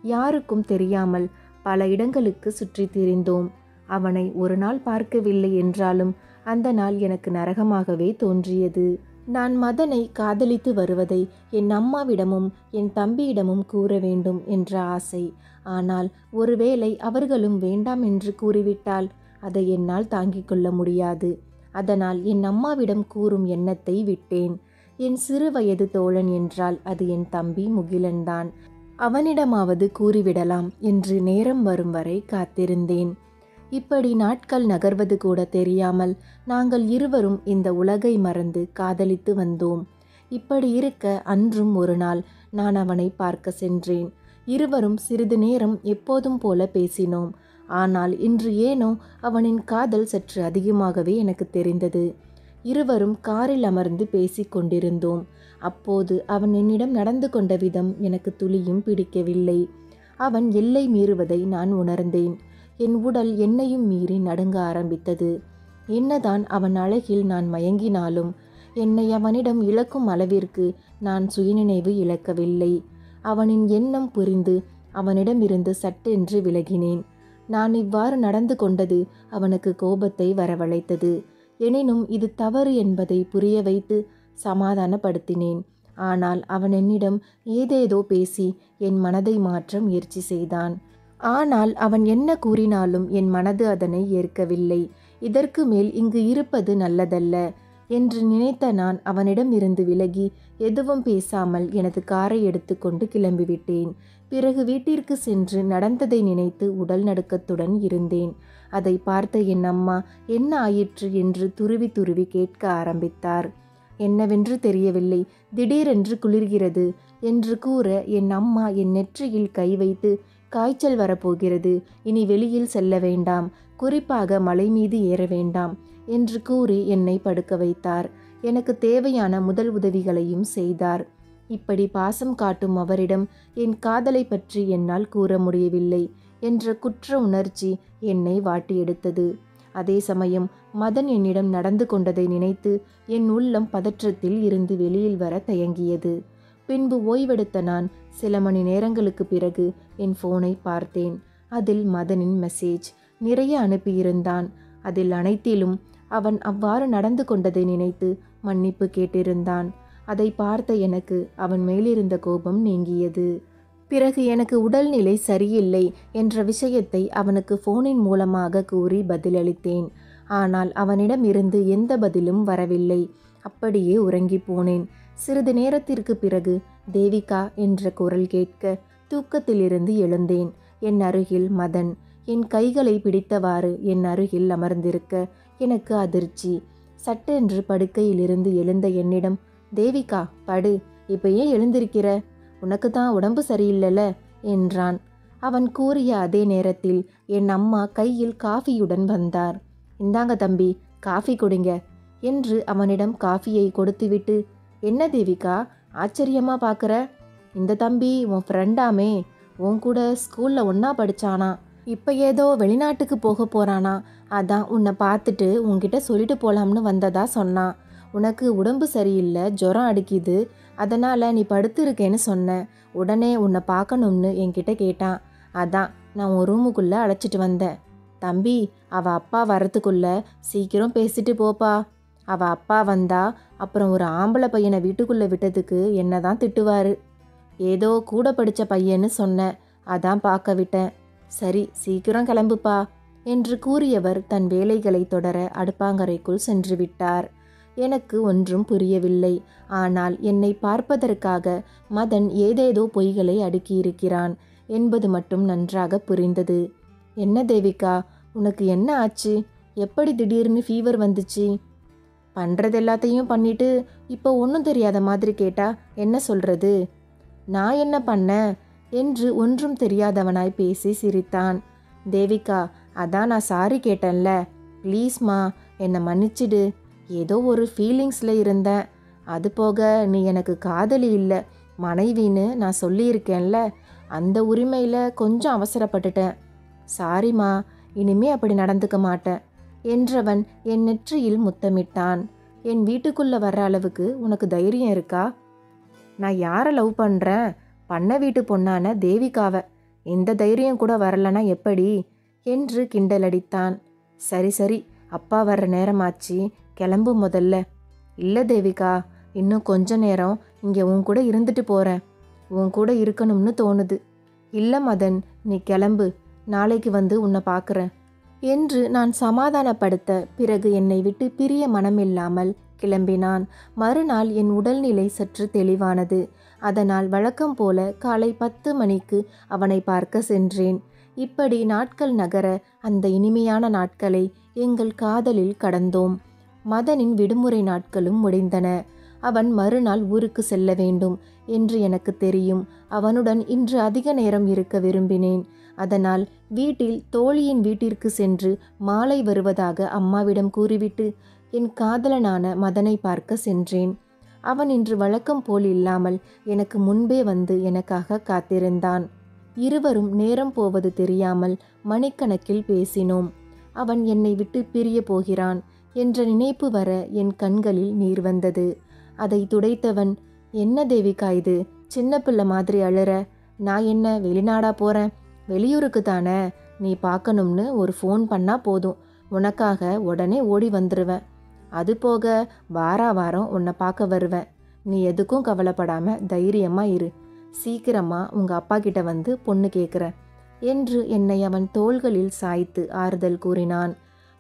யாருக்கும் தெரியாமல் பல இடங்களுக்கு சுற்றி திரிந்தோம். அவனை ஒரு நாள் பார்க்கவில்லை என்றாலும் அந்த நாள் எனக்கு நரகமாகவே தோன்றியது. நான் மதனை காதலித்து வருவதை என் அம்மாவிடமும் என் தம்பியிடமும் கூற வேண்டும் என்ற ஆசை. ஆனால் ஒருவேளை அவர்களும் வேண்டாம் என்று கூறிவிட்டால் அதை என்னால் தாங்கிக் கொள்ள முடியாது. அதனால் என் அம்மாவிடம் கூறும் எண்ணத்தை விட்டேன். என் சிறு வயது தோழன் என்றால் அது என் தம்பி முகிலன்தான். அவனிடமாவது கூறிவிடலாம் என்று நேரம் வரும் வரை காத்திருந்தேன். இப்படி நாட்கள் நகர்வது கூட தெரியாமல் நாங்கள் இருவரும் இந்த உலகை மறந்து காதலித்து வந்தோம். இப்படி இருக்க அன்றும் ஒரு நாள் நான் அவனை பார்க்க சென்றேன். இருவரும் சிறிது நேரம் எப்போதும் போல பேசினோம். ஆனால் இன்று ஏனோ அவனின் காதல் சற்று அதிகமாகவே எனக்கு தெரிந்தது. இருவரும் காரில் அமர்ந்து பேசிக் கொண்டிருந்தோம். அப்போது அவன் என்னிடம் நடந்து கொண்ட விதம் எனக்கு துளியும் பிடிக்கவில்லை. அவன் எல்லை மீறுவதை நான் உணர்ந்தேன். என் உடல் என்னையும் மீறி நடுங்க ஆரம்பித்தது. என்னதான் அவன் அழகில் நான் மயங்கினாலும் என்னை அவனிடம் இழக்கும் அளவிற்கு நான் சுயநினைவு இழக்கவில்லை. அவனின் எண்ணம் புரிந்து அவனிடமிருந்து சட்டென்று விலகினேன். நான் இவ்வாறு நடந்து கொண்டது அவனுக்கு கோபத்தை வரவழைத்தது. எனினும் இது தவறு என்பதை புரிய வைத்து சமாதானப்படுத்தினேன். ஆனால் அவன் என்னிடம் ஏதேதோ பேசி என் மனதை மாற்ற முயற்சி செய்தான். ஆனால் அவன் என்ன கூறினாலும் என் மனது அதனை ஏற்கவில்லை. இதற்கு மேல் இங்கு இருப்பது நல்லதல்ல என்று நினைத்த நான் அவனிடம் இருந்து விலகி எதுவும் பேசாமல் எனது காரை எடுத்துக்கொண்டு கிளம்பிவிட்டேன். பிறகு வீட்டிற்கு சென்று நடந்ததை நினைத்து உடல் நடுக்கத்துடன் இருந்தேன். அதை பார்த்த என் அம்மா என்ன ஆயிற்று என்று துருவி துருவி கேட்க ஆரம்பித்தார். என்னவென்று தெரியவில்லை, திடீரென்று குளிர்கிறது என்று கூற என் அம்மா என் நெற்றியில் கை வைத்து, காய்ச்சல் வரப்போகிறது, இனி வெளியில் செல்ல வேண்டாம், குறிப்பாக மலை மீது ஏற வேண்டாம் என்று கூறி என்னை படுக்க வைத்தார். எனக்கு தேவையான முதல் உதவிகளையும் செய்தார். இப்படி பாசம் காட்டும் அவரிடம் என் காதலை பற்றி என்னால் கூற முடியவில்லை என்ற குற்ற உணர்ச்சி என்னை வாட்டி எடுத்தது. அதே சமயம் மதன் என்னிடம் நடந்து கொண்டதை நினைத்து என் உள்ளம் பதற்றத்தில் இருந்து வெளியில் வர தயங்கியது. பின்பு ஓய்வெடுத்த நான் சில மணி நேரங்களுக்கு பிறகு என் போனை பார்த்தேன். அதில் மதனின் மெசேஜ் நிறைய அனுப்பியிருந்தான். அதில் அனைத்திலும் அவன் அவ்வாறு நடந்து கொண்டதை நினைத்து மன்னிப்பு கேட்டிருந்தான். அதை பார்த்த எனக்கு அவன் மேலிருந்த கோபம் நீங்கியது. பிறகு எனக்கு உடல்நிலை சரியில்லை என்ற விஷயத்தை அவனுக்கு போனின் மூலமாக கூறி பதிலளித்தேன். ஆனால் அவனிடம் இருந்து எந்த பதிலும் வரவில்லை. அப்படியே உறங்கி போனேன். சிறிது நேரத்திற்கு பிறகு தேவிகா என்ற குரல் கேட்க தூக்கத்திலிருந்து எழுந்தேன். என் அருகில் மதன் என் கைகளை பிடித்தவாறு என் அருகில் அமர்ந்திருக்க எனக்கு அதிர்ச்சி. சட்டென்று படுக்கையிலிருந்து எழுந்த என்னிடம், தேவிகா படு, இப்ப ஏன் எழுந்திருக்கிற, உனக்கு தான் உடம்பு சரியில்லைல என்றான். அவன் கூறிய அதே நேரத்தில் என் அம்மா கையில் காஃபியுடன் வந்தார். இந்தாங்க தம்பி, காஃபி குடிங்க என்று அவனிடம் காஃபியை கொடுத்துவிட்டு, என்ன தேவிகா ஆச்சரியமா பார்க்குற, இந்த தம்பி உன் ஃப்ரெண்டாமே, உன் கூட ஸ்கூலில் ஒன்றா படித்தானா, இப்போ ஏதோ வெளிநாட்டுக்கு போக போகிறானா, அதான் உன்னை பார்த்துட்டு உன்கிட்ட சொல்லிட்டு போகலாம்னு வந்ததா சொன்னான். உனக்கு உடம்பு சரியில்லை, ஜுரம் அடிக்குது, அதனால் நீ படுத்திருக்கேன்னு சொன்னேன். உடனே உன்னை பார்க்கணும்னு என்கிட்ட கேட்டான். அதான் நான் உன் ரூமுக்குள்ளே அழைச்சிட்டு வந்தேன். தம்பி, அவள் அப்பா வரத்துக்குள்ள சீக்கிரம் பேசிட்டு போப்பா. அவள் அப்பா வந்தா அப்புறம் ஒரு ஆம்பளை பையனை வீட்டுக்குள்ளே விட்டதுக்கு என்ன தான் திட்டுவார். ஏதோ கூட படித்த பையன்னு சொன்னேன், அதான் பார்க்க விட்டேன். சரி, சீக்கிரம் கிளம்புப்பா என்று கூறியவர் தன் வேலைகளை தொடர அடுப்பாங்கரைக்குள் சென்று விட்டார். எனக்கு ஒன்றும் புரியவில்லை. ஆனால் என்னை பார்ப்பதற்காக மதன் ஏதேதோ பொய்களை அடுக்கியிருக்கிறான் என்பது மட்டும் நன்றாக புரிந்தது. என்ன தேவிகா, உனக்கு என்ன ஆச்சு, எப்படி திடீர்னு ஃபீவர் வந்துச்சு? பண்ணுறது எல்லாத்தையும் பண்ணிட்டு இப்போ ஒன்றும் தெரியாத மாதிரி கேட்டா என்ன சொல்கிறது? நான் என்ன பண்ணேன் என்று ஒன்றும் தெரியாதவனாய் பேசி சிரித்தான். தேவிகா, அதான் நான் சாரி கேட்டேன்ல, ப்ளீஸ்மா என்னை மன்னிச்சிடு. ஏதோ ஒரு ஃபீலிங்ஸில் இருந்தேன். அது போக நீ எனக்கு காதலி இல்லை, மனைவின்னு நான் சொல்லியிருக்கேன்ல, அந்த உரிமையில் கொஞ்சம் அவசரப்பட்டுட்டேன். சாரிம்மா, இனிமே அப்படி நடந்துக்க மாட்டேன் என்றவன் என் நெற்றியில் முத்தமிட்டான். என் வீட்டுக்குள்ளே வர்ற அளவுக்கு உனக்கு தைரியம் இருக்கா? நான் யாரை லவ் பண்ணுறேன்? பண்ண வீட்டு பொண்ணான தேவிகாவை. இந்த தைரியம் கூட வரலனா எப்படி என்று கிண்டலடித்தான். சரி சரி, அப்பா வர்ற நேரமாச்சு, கிளம்பு முதல்ல. இல்லை தேவிகா, இன்னும் கொஞ்ச நேரம் இங்கே உன் கூட இருந்துட்டு போகிறேன். உன் கூட இருக்கணும்னு தோணுது. இல்லை மதன், நீ கிளம்பு, நாளைக்கு வந்து உன்னை பார்க்குறேன் என்று நான் சமாதானப்படுத்த பிறகு என்னை விட்டு பிரிய மனமில்லாமல் கிளம்பினான். மறுநாள் என் உடல்நிலை சற்று தெளிவானது. அதனால் வழக்கம் போல காலை 10 மணிக்கு அவனை பார்க்க சென்றேன். இப்படி நாட்கள் நகர அந்த இனிமையான நாட்களை எங்கள் காதலில் கடந்தோம். மதனின் விடுமுறை நாட்களும் முடிந்தன. அவன் மறுநாள் ஊருக்கு செல்ல வேண்டும் என்று எனக்கு தெரியும். அவனுடன் இன்று அதிக நேரம் இருக்க விரும்பினேன். அதனால் வீட்டில் தோழியின் வீட்டிற்கு சென்று மாலை வருவதாக அம்மாவிடம் கூறிவிட்டு என் காதலனான மதனை பார்க்க சென்றேன். அவன் இன்று வழக்கம் போல் இல்லாமல் எனக்கு முன்பே வந்து எனக்காக காத்திருந்தான். இருவரும் நேரம் போவது தெரியாமல் மணிக்கணக்கில் பேசினோம். அவன் என்னை விட்டு பிரிய போகிறான். என்ற நினைப்பு வர என் கண்களில் நீர் வந்தது. அதை துடைத்தவன், என்ன தேவிகா இது, சின்ன பிள்ளை மாதிரி அழுற? நான் என்ன வெளிநாடா போகிறேன்? வெளியூருக்கு தானே. நீ பார்க்கணும்னு ஒரு ஃபோன் பண்ணால் போதும், உனக்காக உடனே ஓடி வந்துடுவேன். அது போக வாரம் உன்னை பார்க்க வருவேன். நீ எதுக்கும் கவலைப்படாமல் தைரியமாக இரு. சீக்கிரமாக உங்கள் அப்பா கிட்ட வந்து பொண்ணு கேட்குற என்று என்னை அவன் தோள்களில் சாய்த்து ஆறுதல் கூறினான்.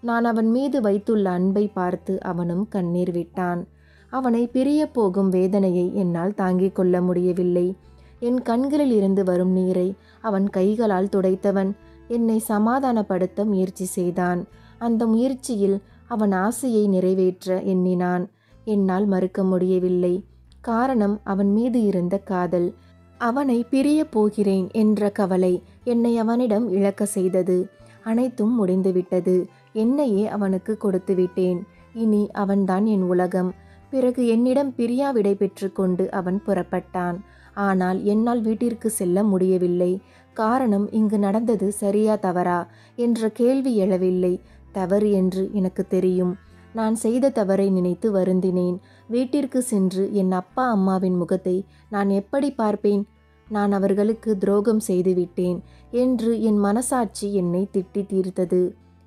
நான் அவன் மீது வைத்துள்ள அன்பை பார்த்து அவனும் கண்ணீர் விட்டான். அவனை பிரிய போகும் வேதனையை என்னால் தாங்கிக் கொள்ள முடியவில்லை. என் கண்களில் இருந்து வரும் நீரை அவன் கைகளால் துடைத்தவன் என்னை சமாதானப்படுத்த முயற்சி செய்தான். அந்த முயற்சியில் அவன் ஆசையை நிறைவேற்ற எண்ணினான். என்னால் மறுக்க முடியவில்லை. காரணம், அவன் மீது இருந்த காதல். அவனை பிரிய போகிறேன் என்ற கவலை என்னை அவனிடம் இழக்க செய்தது. அனைத்தும் முடிந்துவிட்டது. என்னையே அவனுக்கு கொடுத்து விட்டேன். இனி அவன்தான் என் உலகம். பிறகு என்னிடம் பிரியா விடை பெற்று கொண்டு அவன் புறப்பட்டான். ஆனால் என்னால் வீட்டிற்கு செல்ல முடியவில்லை. காரணம், இங்கு நடந்தது சரியா தவறா என்ற கேள்வி எழவில்லை. தவறு என்று எனக்கு தெரியும். நான் செய்த தவறை நினைத்து வருந்தினேன். வீட்டிற்கு சென்று என் அப்பா அம்மாவின் முகத்தை நான் எப்படி பார்ப்பேன்? நான் அவர்களுக்கு துரோகம் செய்துவிட்டேன் என்று என் மனசாட்சி என்னை திட்டி தீர்த்தது.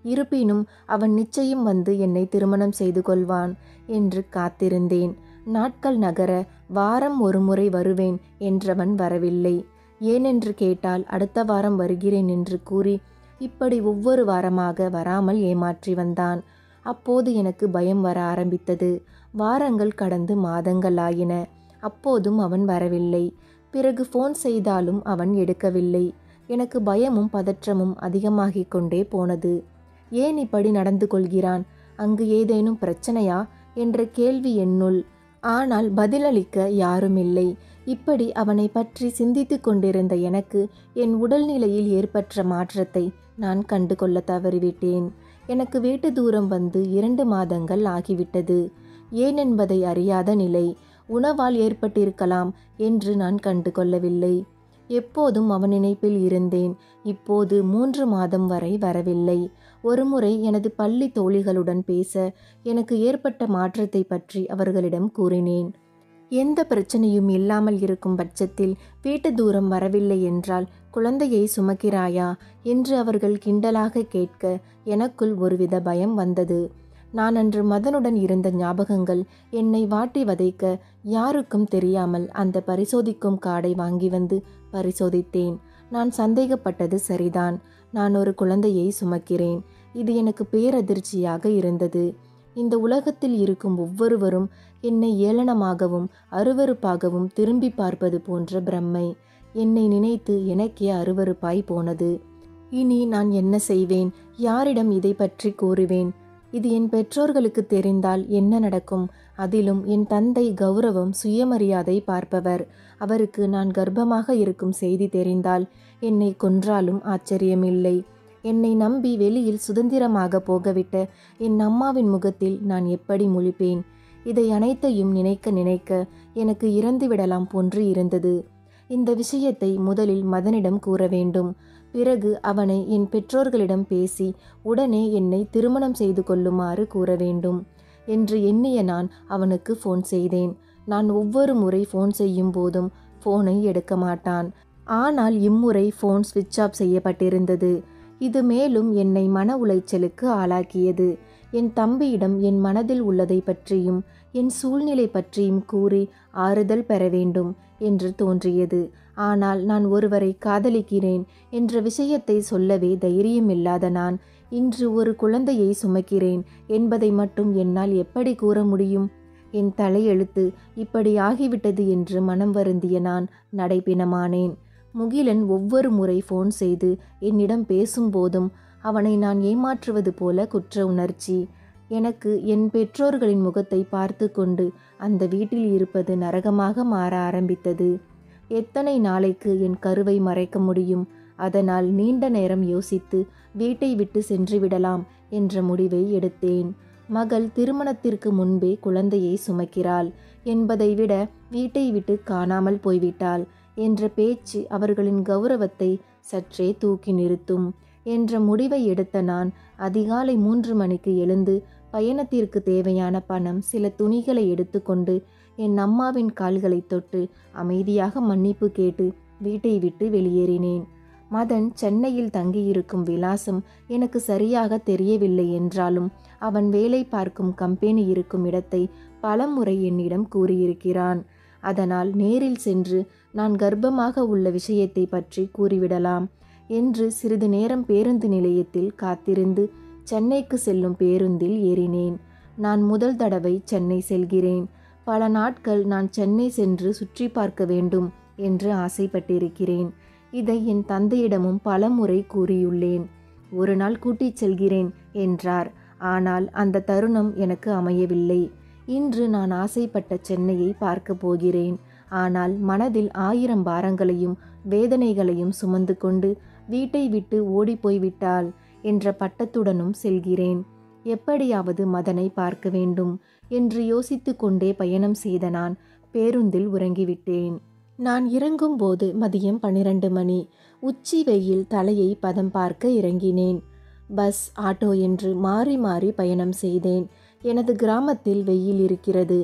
இருப்பினும் அவன் நிச்சயம் வந்து என்னை திருமணம் செய்து கொள்வான் என்று காத்திருந்தேன். நாட்கள் நகர வாரம் ஒரு முறை வருவேன் என்றவன் வரவில்லை. ஏனென்று கேட்டால் அடுத்த வாரம் வருகிறேன் என்று கூறி இப்படி ஒவ்வொரு வாரமாக வராமல் ஏமாற்றி வந்தான். அப்போது எனக்கு பயம் வர ஆரம்பித்தது. வாரங்கள் கடந்து மாதங்கள் ஆயின. அப்போதும் அவன் வரவில்லை. பிறகு ஃபோன் செய்தாலும் அவன் எடுக்கவில்லை. எனக்கு பயமும் பதற்றமும் அதிகமாகிக் கொண்டே போனது. ஏன் இப்படி நடந்து கொள்கிறான்? அங்கு ஏதேனும் பிரச்சனையா என்ற கேள்வி என்னுள். ஆனால் பதிலளிக்க யாரும் இல்லை. இப்படி அவனை பற்றி சிந்தித்து கொண்டிருந்த எனக்கு என் உடல்நிலையில் ஏற்பட்ட மாற்றத்தை நான் கண்டு கொள்ள தவறிவிட்டேன். எனக்கு வீட்டு தூரம் வந்து 2 மாதங்கள் ஆகிவிட்டது. ஏன் என்பதை அறியாத நிலை. உணவால் ஏற்பட்டிருக்கலாம் என்று நான் கண்டு கொள்ளவில்லை. எப்போதும் அவன் நினைப்பில் இருந்தேன். இப்போது 3 மாதம் வரை வரவில்லை. ஒருமுறை எனது பள்ளி தோழிகளுடன் பேச எனக்கு ஏற்பட்ட மாற்றத்தை பற்றி அவர்களிடம் கூறினேன். எந்த பிரச்சனையும் இல்லாமல் இருக்கும் பட்சத்தில் வீட்டு தூரம் வரவில்லை என்றால் குழந்தையை சுமக்கிறாயா என்று அவர்கள் கிண்டலாக கேட்க எனக்குள் ஒருவித பயம் வந்தது. நான் அன்று மதனுடன் இருந்த ஞாபகங்கள் என்னை வாட்டி வதைக்க யாருக்கும் தெரியாமல் அந்த பரிசோதிக்கும் கார்டை வாங்கி வந்து பரிசோதித்தேன். நான் சந்தேகப்பட்டது சரிதான். நான் ஒரு குழந்தையை சுமக்கிறேன். இது எனக்கு பேரதிர்ச்சியாக இருந்தது. இந்த உலகத்தில் இருக்கும் ஒவ்வொருவரும் என்னை ஏளனமாகவும் அருவருப்பாகவும் திரும்பி பார்ப்பது போன்ற பிரம்மை என்னை நினைத்து எனக்கே அருவருப்பாய் போனது. இனி நான் என்ன செய்வேன்? யாரிடம் இதை பற்றி கூறுவேன்? இது என் பெற்றோர்களுக்கு தெரிந்தால் என்ன நடக்கும்? அதிலும் என் தந்தை கௌரவம், சுயமரியாதை பார்ப்பவர். அவருக்கு நான் கர்ப்பமாக இருக்கும் செய்தி தெரிந்தால் என்னை கொன்றாலும் ஆச்சரியமில்லை. என்னை நம்பி வெளியில் சுதந்திரமாக போகவிட்ட என் அம்மாவின் முகத்தில் நான் எப்படி முழிப்பேன்? இதை அனைத்தையும் நினைக்க நினைக்க எனக்கு இறந்துவிடலாம் போன்று இருந்தது. இந்த விஷயத்தை முதலில் மதனிடம் கூற வேண்டும். பிறகு அவனை என் பெற்றோர்களிடம் பேசி உடனே என்னை திருமணம் செய்து கொள்ளுமாறு கூற வேண்டும் என்று எண்ணிய நான் அவனுக்கு ஃபோன் செய்தேன். நான் ஒவ்வொரு முறை ஃபோன் செய்யும் போதும் ஃபோனை எடுக்க மாட்டான். ஆனால் இம்முறை ஃபோன் ஸ்விட்ச் ஆஃப் செய்யப்பட்டிருந்தது. இது மேலும் என்னை மன உளைச்சலுக்கு ஆளாக்கியது. என் தம்பியிடம் என் மனதில் உள்ளதை பற்றியும் என் சூழ்நிலை பற்றியும் கூறி ஆறுதல் பெற வேண்டும் என்று தோன்றியது. ஆனால் நான் ஒருவரை காதலிக்கிறேன் என்ற விஷயத்தை சொல்லவே தைரியமில்லாத நான் இன்று ஒரு குழந்தையை சுமக்கிறேன் என்பதை மட்டும் என்னால் எப்படி கூற முடியும்? என் தலையெழுத்து இப்படி ஆகிவிட்டது என்று மனம் வருந்திய நான் நடைபிணமானேன். முகிலன் ஒவ்வொரு முறை ஃபோன் செய்து என்னிடம் பேசும்போதும் அவனை நான் ஏமாற்றுவது போல குற்ற உணர்ச்சி. எனக்கு என் பெற்றோர்களின் முகத்தை பார்த்து கொண்டு அந்த வீட்டில் இருப்பது நரகமாக மாற ஆரம்பித்தது. எத்தனை நாளைக்கு என் கருவை மறைக்க முடியும்? அதனால் நீண்ட நேரம் யோசித்து வீட்டை விட்டு சென்று விடலாம் என்ற முடிவை எடுத்தேன். மகள் திருமணத்திற்கு முன்பே குழந்தையை சுமக்கிறாள் என்பதை விட வீட்டை விட்டு காணாமல் போய்விட்டாள் என்ற பேச்சு அவர்களின் கௌரவத்தை சற்றே தூக்கி நிறுத்தும் என்ற முடிவை எடுத்த நான் அதிகாலை 3 மணிக்கு எழுந்து பயணத்திற்கு தேவையான பணம், சில துணிகளை எடுத்துக்கொண்டு என் அம்மாவின் கால்களை தொட்டு அமைதியாக மன்னிப்பு கேட்டு வீட்டை விட்டு வெளியேறினேன். மதன் சென்னையில் தங்கியிருக்கும் விலாசம் எனக்கு சரியாக தெரியவில்லை என்றாலும் அவன் வேலை பார்க்கும் கம்பெனி இருக்கும் இடத்தை பலமுறை என்னிடம் கூறியிருக்கிறான். அதனால் நேரில் சென்று நான் கர்ப்பமாக உள்ள விஷயத்தை பற்றி கூறிவிடலாம் என்று சிறிது நேரம் பேருந்து நிலையத்தில் காத்திருந்து சென்னைக்கு செல்லும் பேருந்தில் ஏறினேன். நான் முதல் தடவை சென்னை செல்கிறேன். பல நாட்கள் நான் சென்னை சென்று சுற்றி பார்க்க வேண்டும் என்று ஆசைப்பட்டிருக்கிறேன். இதை என் தந்தையிடமும் பலமுறை கூறியுள்ளேன். ஒரு நாள் கூட்டிச் செல்கிறேன் என்றார். ஆனால் அந்த தருணம் எனக்கு அமையவில்லை. இன்று நான் ஆசைப்பட்ட சென்னையை பார்க்க போகிறேன். ஆனால் மனதில் 1000 பாரங்களையும் வேதனைகளையும் சுமந்து கொண்டு வீட்டை விட்டு ஓடிப்போய்விட்டாள் என்ற பட்டத்துடனும் செல்கிறேன். எப்படியாவது மதனை பார்க்க வேண்டும் என்று யோசித்து கொண்டே பயணம் செய்த நான் பேருந்தில் உறங்கிவிட்டேன். நான் இறங்கும்போது மதியம் 12 மணி. உச்சி வெயில் தலையை பதம் பார்க்க இறங்கினேன். பஸ், ஆட்டோ என்று மாறி மாறி பயணம் செய்தேன். எனது கிராமத்தில் வெயில் இருக்கிறது.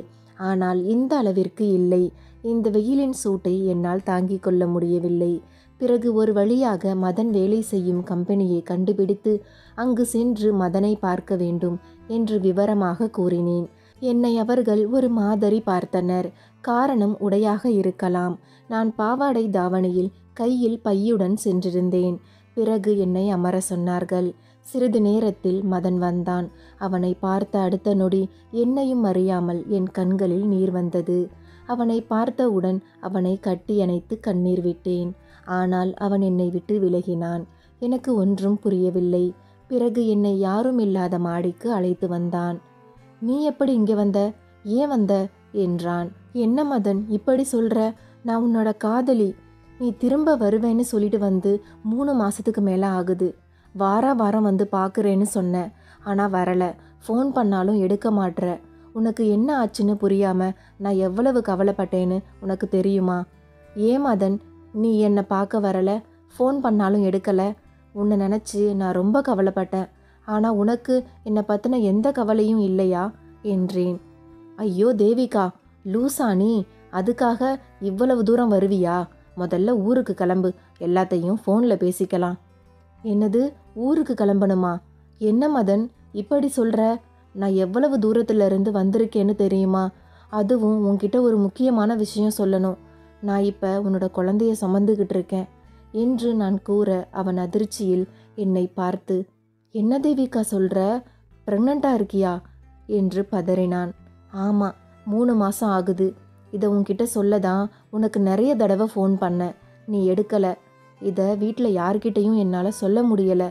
ஆனால் இந்த அளவிற்கு இல்லை. இந்த வெயிலின் சூட்டை என்னால் தாங்கிக் கொள்ள முடியவில்லை. பிறகு ஒரு வழியாக மதன் வேலை செய்யும் கம்பெனியை கண்டுபிடித்து அங்கு சென்று மதனை பார்க்க வேண்டும் என்று விவரமாக கூறினேன். என்னை அவர்கள் ஒரு மாதிரி பார்த்தனர். காரணம் உடையாக இருக்கலாம். நான் பாவாடை தாவணியில் கையில் பையுடன் சென்றிருந்தேன். பிறகு என்னை அமர சொன்னார்கள். சிறிது நேரத்தில் மதன் வந்தான். அவனை பார்த்த அடுத்த நொடி என்னையும் அறியாமல் என் கண்களில் நீர் வந்தது. அவனை பார்த்தவுடன் அவனை கட்டி அணைத்து கண்ணீர் விட்டேன். ஆனால் அவன் என்னை விட்டு விலகினான். எனக்கு ஒன்றும் புரியவில்லை. பிறகு என்னை யாரும் இல்லாத மாடிக்கு அழைத்து வந்தான். நீ எப்படி இங்கே வந்த? ஏன் வந்த என்றான். என்ன மதன் இப்படி சொல்ற? நான் உன்னோட காதலி. நீ திரும்ப வருவேன்னு சொல்லிட்டு வந்து 3 மாசத்துக்கு மேலே ஆகுது. வாரம் வந்து பார்க்குறேன்னு சொன்னேன். ஆனால் வரலை. ஃபோன் பண்ணாலும் எடுக்க மாட்ற. உனக்கு என்ன ஆச்சுன்னு புரியாம நான் எவ்வளவு கவலைப்பட்டேன்னு உனக்கு தெரியுமா? ஏன் மதன் நீ என்னை பார்க்க வரலை? ஃபோன் பண்ணாலும் எடுக்கலை. உன்னை நினச்சி நான் ரொம்ப கவலைப்பட்டேன். ஆனால் உனக்கு என்னை பற்றின எந்த கவலையும் இல்லையா என்றேன். ஐயோ தேவிகா, லூசா நீ? அதுக்காக இவ்வளவு தூரம் வருவியா? முதல்ல ஊருக்கு கிளம்பு, எல்லாத்தையும் ஃபோனில் பேசிக்கலாம். என்னது, ஊருக்கு கிளம்பணுமா? என்ன மதன் இப்படி சொல்கிற? நான் எவ்வளவு தூரத்துல இருந்து வந்திருக்கேன்னு தெரியுமா? அதுவும் உன்கிட்ட ஒரு முக்கியமான விஷயம் சொல்லணும். நான் இப்போ உன்னோட குழந்தைய சுமந்துக்கிட்டு இருக்கேன் என்று நான் கூற அவன் அதிர்ச்சியில் என்னை பார்த்து, என்ன தேவிகா சொல்கிற? ப்ரெக்னெண்ட்டாக இருக்கியா என்று பதறினான். ஆமாம், 3 மாதம் ஆகுது. இதை உன்கிட்ட சொல்லதான் உனக்கு நிறைய தடவை ஃபோன் பண்ணேன். நீ எடுக்கலை. இதை வீட்டில் யார்கிட்டையும் என்னால் சொல்ல முடியலை.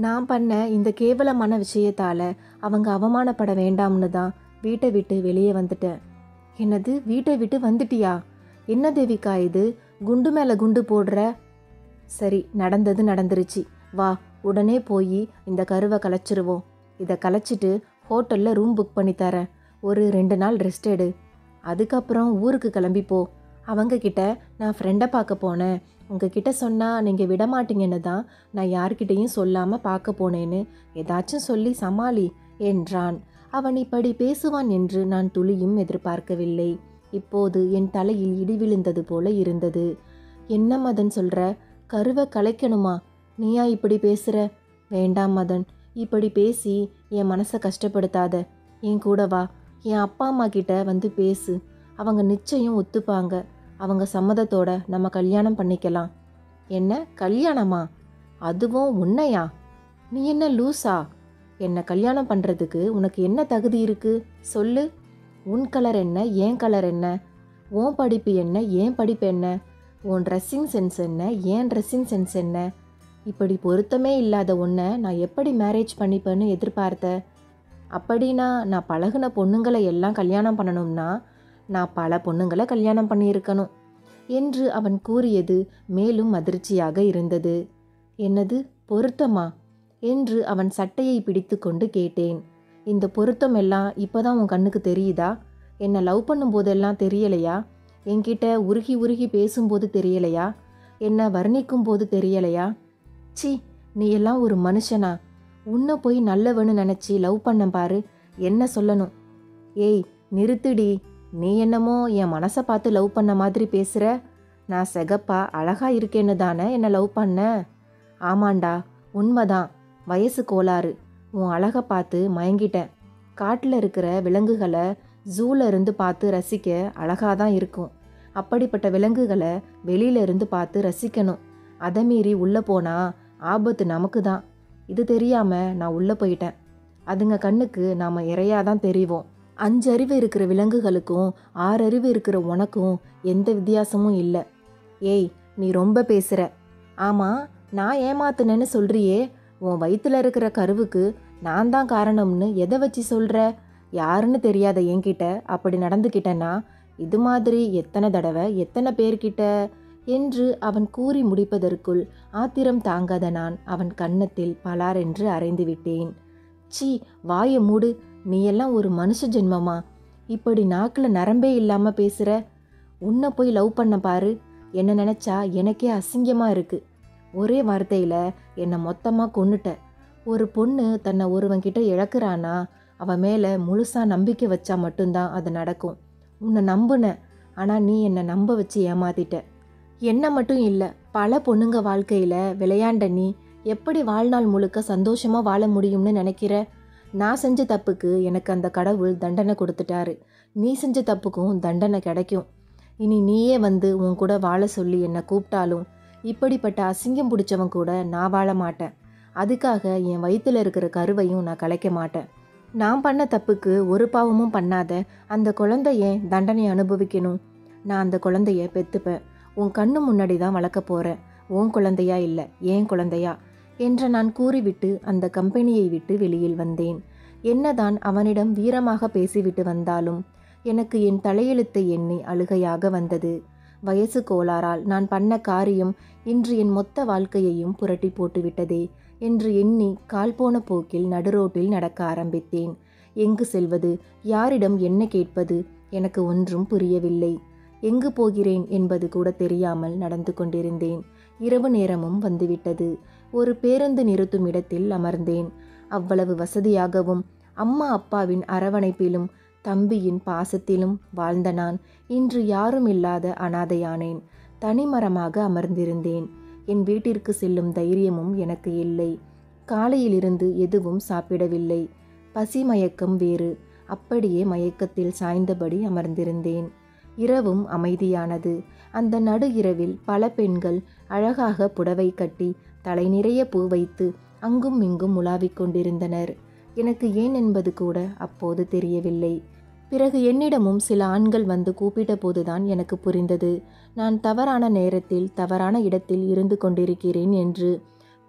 நான் பண்ண இந்த கேவலமான விஷயத்தால் அவங்க அவமானப்பட வேண்டாம்னு தான் வீட்டை விட்டு வெளியே வந்துட்டேன். என்னது, வீட்டை விட்டு வந்துட்டியா? என்ன தேவிகா இது, குண்டு மேலே குண்டு போடுற? சரி, நடந்தது நடந்துருச்சு. வா, உடனே போய் இந்த கருவை கலைச்சிருவோம். இதை கலைச்சிட்டு ஹோட்டலில் ரூம் புக் பண்ணி தரேன். ஒரு 2 நாள் ரெஸ்ட் எடு. அதுக்கப்புறம் ஊருக்கு கிளம்பிப்போ. அவங்கக்கிட்ட நான் ஃப்ரெண்டை பார்க்க போனேன், உங்ககிட்ட சொன்னால் நீங்கள் விடமாட்டீங்கன்னு தான் நான் யார்கிட்டையும் சொல்லாமல் பார்க்க போனேன்னு ஏதாச்சும் சொல்லி சமாளி என்றான். அவன் இப்படி பேசுவான் என்று நான் துளியும் எதிர்பார்க்கவில்லை. இப்போது என் தலையில் இடி விழுந்தது போல இருந்தது. என்ன மதன் சொல்கிற? கருவை கலைக்கணுமா? நீயா இப்படி பேசுகிற? வேண்டாம் மதன், இப்படி பேசி என் மனசை கஷ்டப்படுத்தாத. என் கூட வா, என் அப்பா அம்மா கிட்ட வந்து பேசு. அவங்க நிச்சயம் ஒத்துப்பாங்க. அவங்க சம்மதத்தோட நம்ம கல்யாணம் பண்ணிக்கலாம். என்ன கல்யாணமா? அதுவும் உன்னையா? நீ என்ன லூசா? என்னை கல்யாணம் பண்ணுறதுக்கு உனக்கு என்ன தகுதி இருக்கு சொல்லு. உன் கலர் என்ன, ஏன் கலர் என்ன? உன் படிப்பு என்ன, ஏன் படிப்பு என்ன? உன் ட்ரெஸ்ஸிங் சென்ஸ் என்ன, ஏன் ட்ரெஸ்ஸிங் சென்ஸ் என்ன? இப்படி பொருத்தமே இல்லாத உன்னை நான் எப்படி மேரேஜ் பண்ணிப்பேன்னு எதிர்பார்த்த? அப்படின்னா நான் பழகுன பொண்ணுங்களை எல்லாம் கல்யாணம் பண்ணணும்னா நான் பல பொண்ணுங்களை கல்யாணம் பண்ணியிருக்கணும் என்று அவன் கூறியது மேலும் அதிர்ச்சியாக இருந்தது. என்னது பொருத்தமா என்று அவன் சட்டையை பிடித்து கொண்டு கேட்டேன். இந்த பொருத்தம் எல்லாம் இப்போதான் உன் கண்ணுக்கு தெரியுதா? என்னை லவ் பண்ணும் போதெல்லாம் தெரியலையா? என்கிட்ட உருகி உருகி பேசும்போது தெரியலையா? என்னை வர்ணிக்கும் போது தெரியலையா? சி, நீ எல்லாம் ஒரு மனுஷனா? உன்னை போய் நல்லவன்னு நினச்சி லவ் பண்ண பாரு. என்ன சொல்லணும்? ஏய் நிறுத்துடி, நீ என்னமோ என் மனசை பார்த்து லவ் பண்ண மாதிரி பேசுகிற. நான் செகப்பா அழகா இருக்கேன்னு தானே என்னை லவ் பண்ண? ஆமாண்டா, உண்மைதான். வயசு கோளாறு. உன் அழகை பார்த்து மயங்கிட்டேன். காட்டில் இருக்கிற விலங்குகளை ஜூல இருந்து பார்த்து ரசிக்க அழகாதான் இருக்கும். அப்படிப்பட்ட விலங்குகளை வெளியில இருந்து பார்த்து ரசிக்கணும். அதை மீறி உள்ளே போனா ஆபத்து நமக்கு தான். இது தெரியாம நான் உள்ளே போயிட்டேன். அதுங்க கண்ணுக்கு நாம் இறையாதான் தெரிவோம். 5 அறிவு இருக்கிற விலங்குகளுக்கும் 6 அறிவு இருக்கிற உனக்கும் எந்த வித்தியாசமும் இல்லை. ஏய் நீ ரொம்ப பேசுகிற. ஆமாம், நான் ஏமாத்துனேன்னு சொல்கிறியே. உன் வயிற்றுல இருக்கிற கருவுக்கு நான் தான் காரணம்னு எதை வச்சு சொல்கிற? யாருன்னு தெரியாத என்கிட்ட அப்படி நடந்துக்கிட்டேன்னா இது மாதிரி எத்தனை தடவை எத்தனை பேர்கிட்ட என்று அவன் கூறி முடிப்பதற்குள் ஆத்திரம் தாங்காத நான் அவன் கன்னத்தில் பலார் என்று அறைந்து விட்டேன். சீ, வாயை மூடு. நீ எல்லாம் ஒரு மனுஷ ஜென்மமா? இப்படி நாக்கில் நரம்பே இல்லாமல் பேசுகிற. உன்னை போய் லவ் பண்ண பாரு. என்ன நினச்சா எனக்கே அசிங்கமாக இருக்குது. ஒரே வார்த்தையில் என்னை மொத்தமாக கொன்னுட்ட. ஒரு பொண்ணு தன்னை ஒருவன்கிட்ட இழக்கிறானா அவன் மேலே முழுசாக நம்பிக்கை வச்சா மட்டும்தான் அது நடக்கும். உன்னை நம்புனேன், ஆனால் நீ என்னை நம்ப வச்சு ஏமாத்திட்ட. என்ன மட்டும் இல்லை, பல பொண்ணுங்க வாழ்க்கையில் விளையாண்ட நீ எப்படி வாழ்நாள் முழுக்க சந்தோஷமாக வாழ முடியும்னு நினைக்கிற? நான் செஞ்ச தப்புக்கு எனக்கு அந்த கடவுள் தண்டனை கொடுத்துட்டாரு. நீ செஞ்ச தப்புக்கும் தண்டனை கிடைக்கும். இனி நீயே வந்து உன் கூட வாழ சொல்லி என்னை கூப்பிட்டாலும் இப்படிப்பட்ட அசிங்கம் பிடிச்சவன் கூட நான் வாழ மாட்டேன். அதுக்காக என் வயிற்றுல இருக்கிற கருவையும் நான் கலைக்க மாட்டேன். நான் பண்ண தப்புக்கு ஒரு பாவமும் பண்ணாத அந்த குழந்தைய தண்டனை அனுபவிக்கணும். நான் அந்த குழந்தைய பெற்றுப்பேன். உன் கண்ணு முன்னாடி தான் வளர்க்க போகிறேன். உன் குழந்தையா இல்லை, ஏன் குழந்தையா என்று நான் கூறிவிட்டு அந்த கம்பெனியை விட்டு வெளியில் வந்தேன். என்னதான் அவனிடம் வீரமாக பேசிவிட்டு வந்தாலும் எனக்கு என் தலையெழுத்தை எண்ணி அழுகையாக வந்தது. வயசு கோளாறால் நான் பண்ண காரியம் இன்று என் மொத்த வாழ்க்கையையும் புரட்டி போட்டுவிட்டதே என்று எண்ணி கால் போன போக்கில் நடுரோட்டில் நடக்க ஆரம்பித்தேன். எங்கு செல்வது, யாரிடம் என்ன கேட்பது, எனக்கு ஒன்றும் புரியவில்லை. எங்கு போகிறேன் என்பது கூட தெரியாமல் நடந்து கொண்டிருந்தேன். இரவு நேரமும் வந்துவிட்டது. ஒரு பேருந்து நிறுத்தும் இடத்தில் அமர்ந்தேன். அவ்வளவு வசதியாகவும் அம்மா அப்பாவின் அரவணைப்பிலும் தம்பியின் பாசத்திலும் வாழ்ந்த நான் இன்று யாரும் இல்லாத அனாதையானேன். தனிமரமாக அமர்ந்திருந்தேன். என் வீட்டிற்கு செல்லும் தைரியமும் எனக்கு இல்லை. காலையிலிருந்து எதுவும் சாப்பிடவில்லை. பசி மயக்கம் வேறு. அப்படியே மயக்கத்தில் சாய்ந்தபடி அமர்ந்திருந்தேன். இரவும் அமைதியானது. அந்த நடு இரவில் பல பெண்கள் அழகாக புடவை கட்டி தலை நிறைய பூ வைத்து அங்கும் இங்கும் உலாவிக் கொண்டிருந்தனர். எனக்கு ஏன் என்பது கூட அப்போது தெரியவில்லை. பிறகு என்னிடமும் சில ஆண்கள் வந்து கூப்பிட்ட போதுதான் எனக்கு புரிந்தது, நான் தவறான நேரத்தில் தவறான இடத்தில் இருந்து கொண்டிருக்கிறேன் என்று.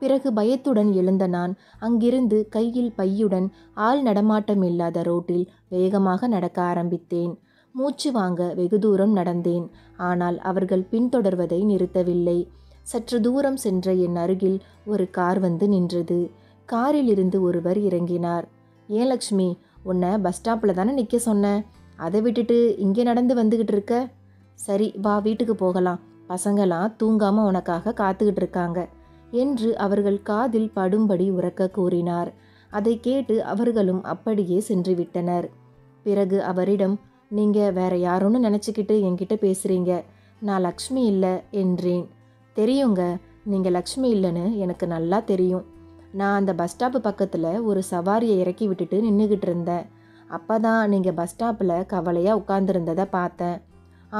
பிறகு பயத்துடன் எழுந்த நான் அங்கிருந்து கையில் பையுடன் ஆள் நடமாட்டம் இல்லாத ரோட்டில் வேகமாக நடக்க ஆரம்பித்தேன். மூச்சு வாங்க வெகு தூரம் நடந்தேன். ஆனால் அவர்கள் பின்தொடர்வதை நிறுத்தவில்லை. சற்று தூரம் சென்ற என் அருகில் ஒரு கார் வந்து நின்றது. காரில் இருந்து ஒருவர் இறங்கினார். ஏன் லக்ஷ்மி, உன்னை பஸ் ஸ்டாப்பில் தானே நிற்க சொன்னேன், அதை விட்டுட்டு இங்கே நடந்து வந்துக்கிட்டு இருக்க? சரி வா, வீட்டுக்கு போகலாம். பசங்களாம் தூங்காமல் உனக்காக காத்துக்கிட்டு இருக்காங்க என்று அவர்கள் காதில் படும்படி உரக்க கூறினார். அதை கேட்டு அவர்களும் அப்படியே சென்று விட்டனர். பிறகு அவரிடம், நீங்கள் வேற யாரோன்னு நினச்சிக்கிட்டு என்கிட்ட பேசுகிறீங்க, நான் லக்ஷ்மி இல்லை என்றேன். தெரியுங்க, நீங்கள் லக்ஷ்மி இல்லைன்னு எனக்கு நல்லா தெரியும். நான் அந்த பஸ் ஸ்டாப்பு பக்கத்தில் ஒரு சவாரியை இறக்கி விட்டுட்டு நின்றுக்கிட்டு இருந்தேன். அப்போ தான் நீங்கள் பஸ் ஸ்டாப்பில் கவலையாக உட்கார்ந்துருந்ததை பார்த்தேன்.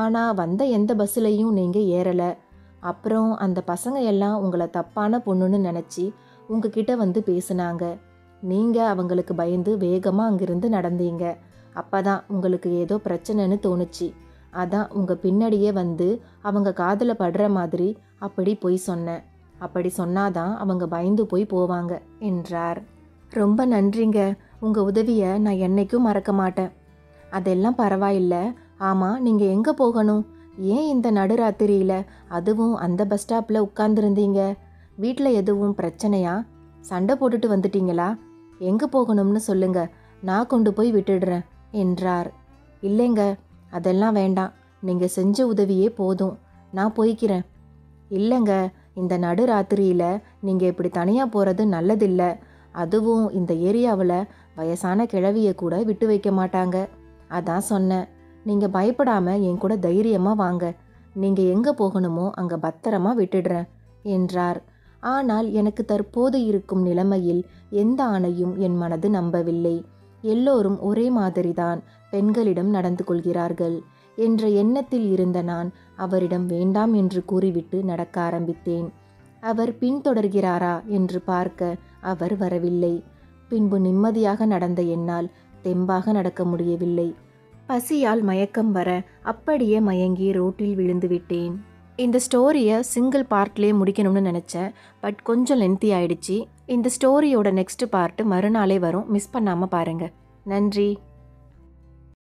ஆனால் வந்த எந்த பஸ்ஸுலையும் நீங்கள் ஏறலை. அப்புறம் அந்த பசங்க எல்லாம் உங்களை தப்பான பொண்ணுன்னு நினச்சி உங்ககிட்ட வந்து பேசுனாங்க. நீங்கள் அவங்களுக்கு பயந்து வேகமாக அங்கிருந்து நடந்தீங்க. அப்போ தான் உங்களுக்கு ஏதோ பிரச்சனைன்னு தோணுச்சு. அதான் உங்கள் பின்னாடியே வந்து அவங்க காதில் படுற மாதிரி அப்படி போய் சொன்னேன். அப்படி சொன்னாதான் அவங்க பயந்து போய் போவாங்க என்றார். ரொம்ப நன்றிங்க, உங்கள் உதவியை நான் என்னைக்கும் மறக்க மாட்டேன். அதெல்லாம் பரவாயில்லை. ஆமாம், நீங்கள் எங்கே போகணும்? ஏன் இந்த நடுராத்திரியில் அதுவும் அந்த பஸ் ஸ்டாப்பில் உட்கார்ந்துருந்தீங்க? வீட்டில் எதுவும் பிரச்சனையா? சண்டை போட்டுட்டு வந்துட்டீங்களா? எங்கே போகணும்னு சொல்லுங்க, நான் கொண்டு போய் விட்டுடுறேன் என்றார். இல்லைங்க, அதெல்லாம் வேண்டாம். நீங்கள் செஞ்ச உதவியே போதும், நான் போய்க்கிறேன். இல்லைங்க, இந்த நடுராத்திரியில் நீங்கள் இப்படி தனியாக போகிறது நல்லதில்லை. அதுவும் இந்த ஏரியாவில் வயசான கிழவியை கூட விட்டு வைக்க மாட்டாங்க. அதான் சொன்னேன், நீங்கள் பயப்படாமல் என் கூட தைரியமாக வாங்க. நீங்கள் எங்கே போகணுமோ அங்கே பத்திரமா விட்டுடுறேன் என்றார். ஆனால் எனக்கு தற்போது இருக்கும் நிலைமையில் எந்த ஆணையும் என் மனது நம்பவில்லை. எல்லோரும் ஒரே மாதிரிதான் பெண்களிடம் நடந்து கொள்கிறார்கள் என்ற எண்ணத்தில் இருந்த நான் அவரிடம் வேண்டாம் என்று கூறிவிட்டு நடக்க ஆரம்பித்தேன். அவர் பின்தொடர்கிறாரா என்று பார்க்க அவர் வரவில்லை. பின்பு நிம்மதியாக நடந்த என்னால் தெம்பாக நடக்க முடியவில்லை. பசியால் மயக்கம் வர அப்படியே மயங்கி ரோட்டில் விழுந்து விட்டேன். இந்த ஸ்டோரியை சிங்கிள் பார்ட்லேயே முடிக்கணும்னு நினச்சேன். பட் கொஞ்சம் லென்த்தி ஆயிடுச்சு. இந்த ஸ்டோரியோட நெக்ஸ்ட் பார்ட்டு மறுநாளே வரும். மிஸ் பண்ணாமல் பாருங்கள். நன்றி.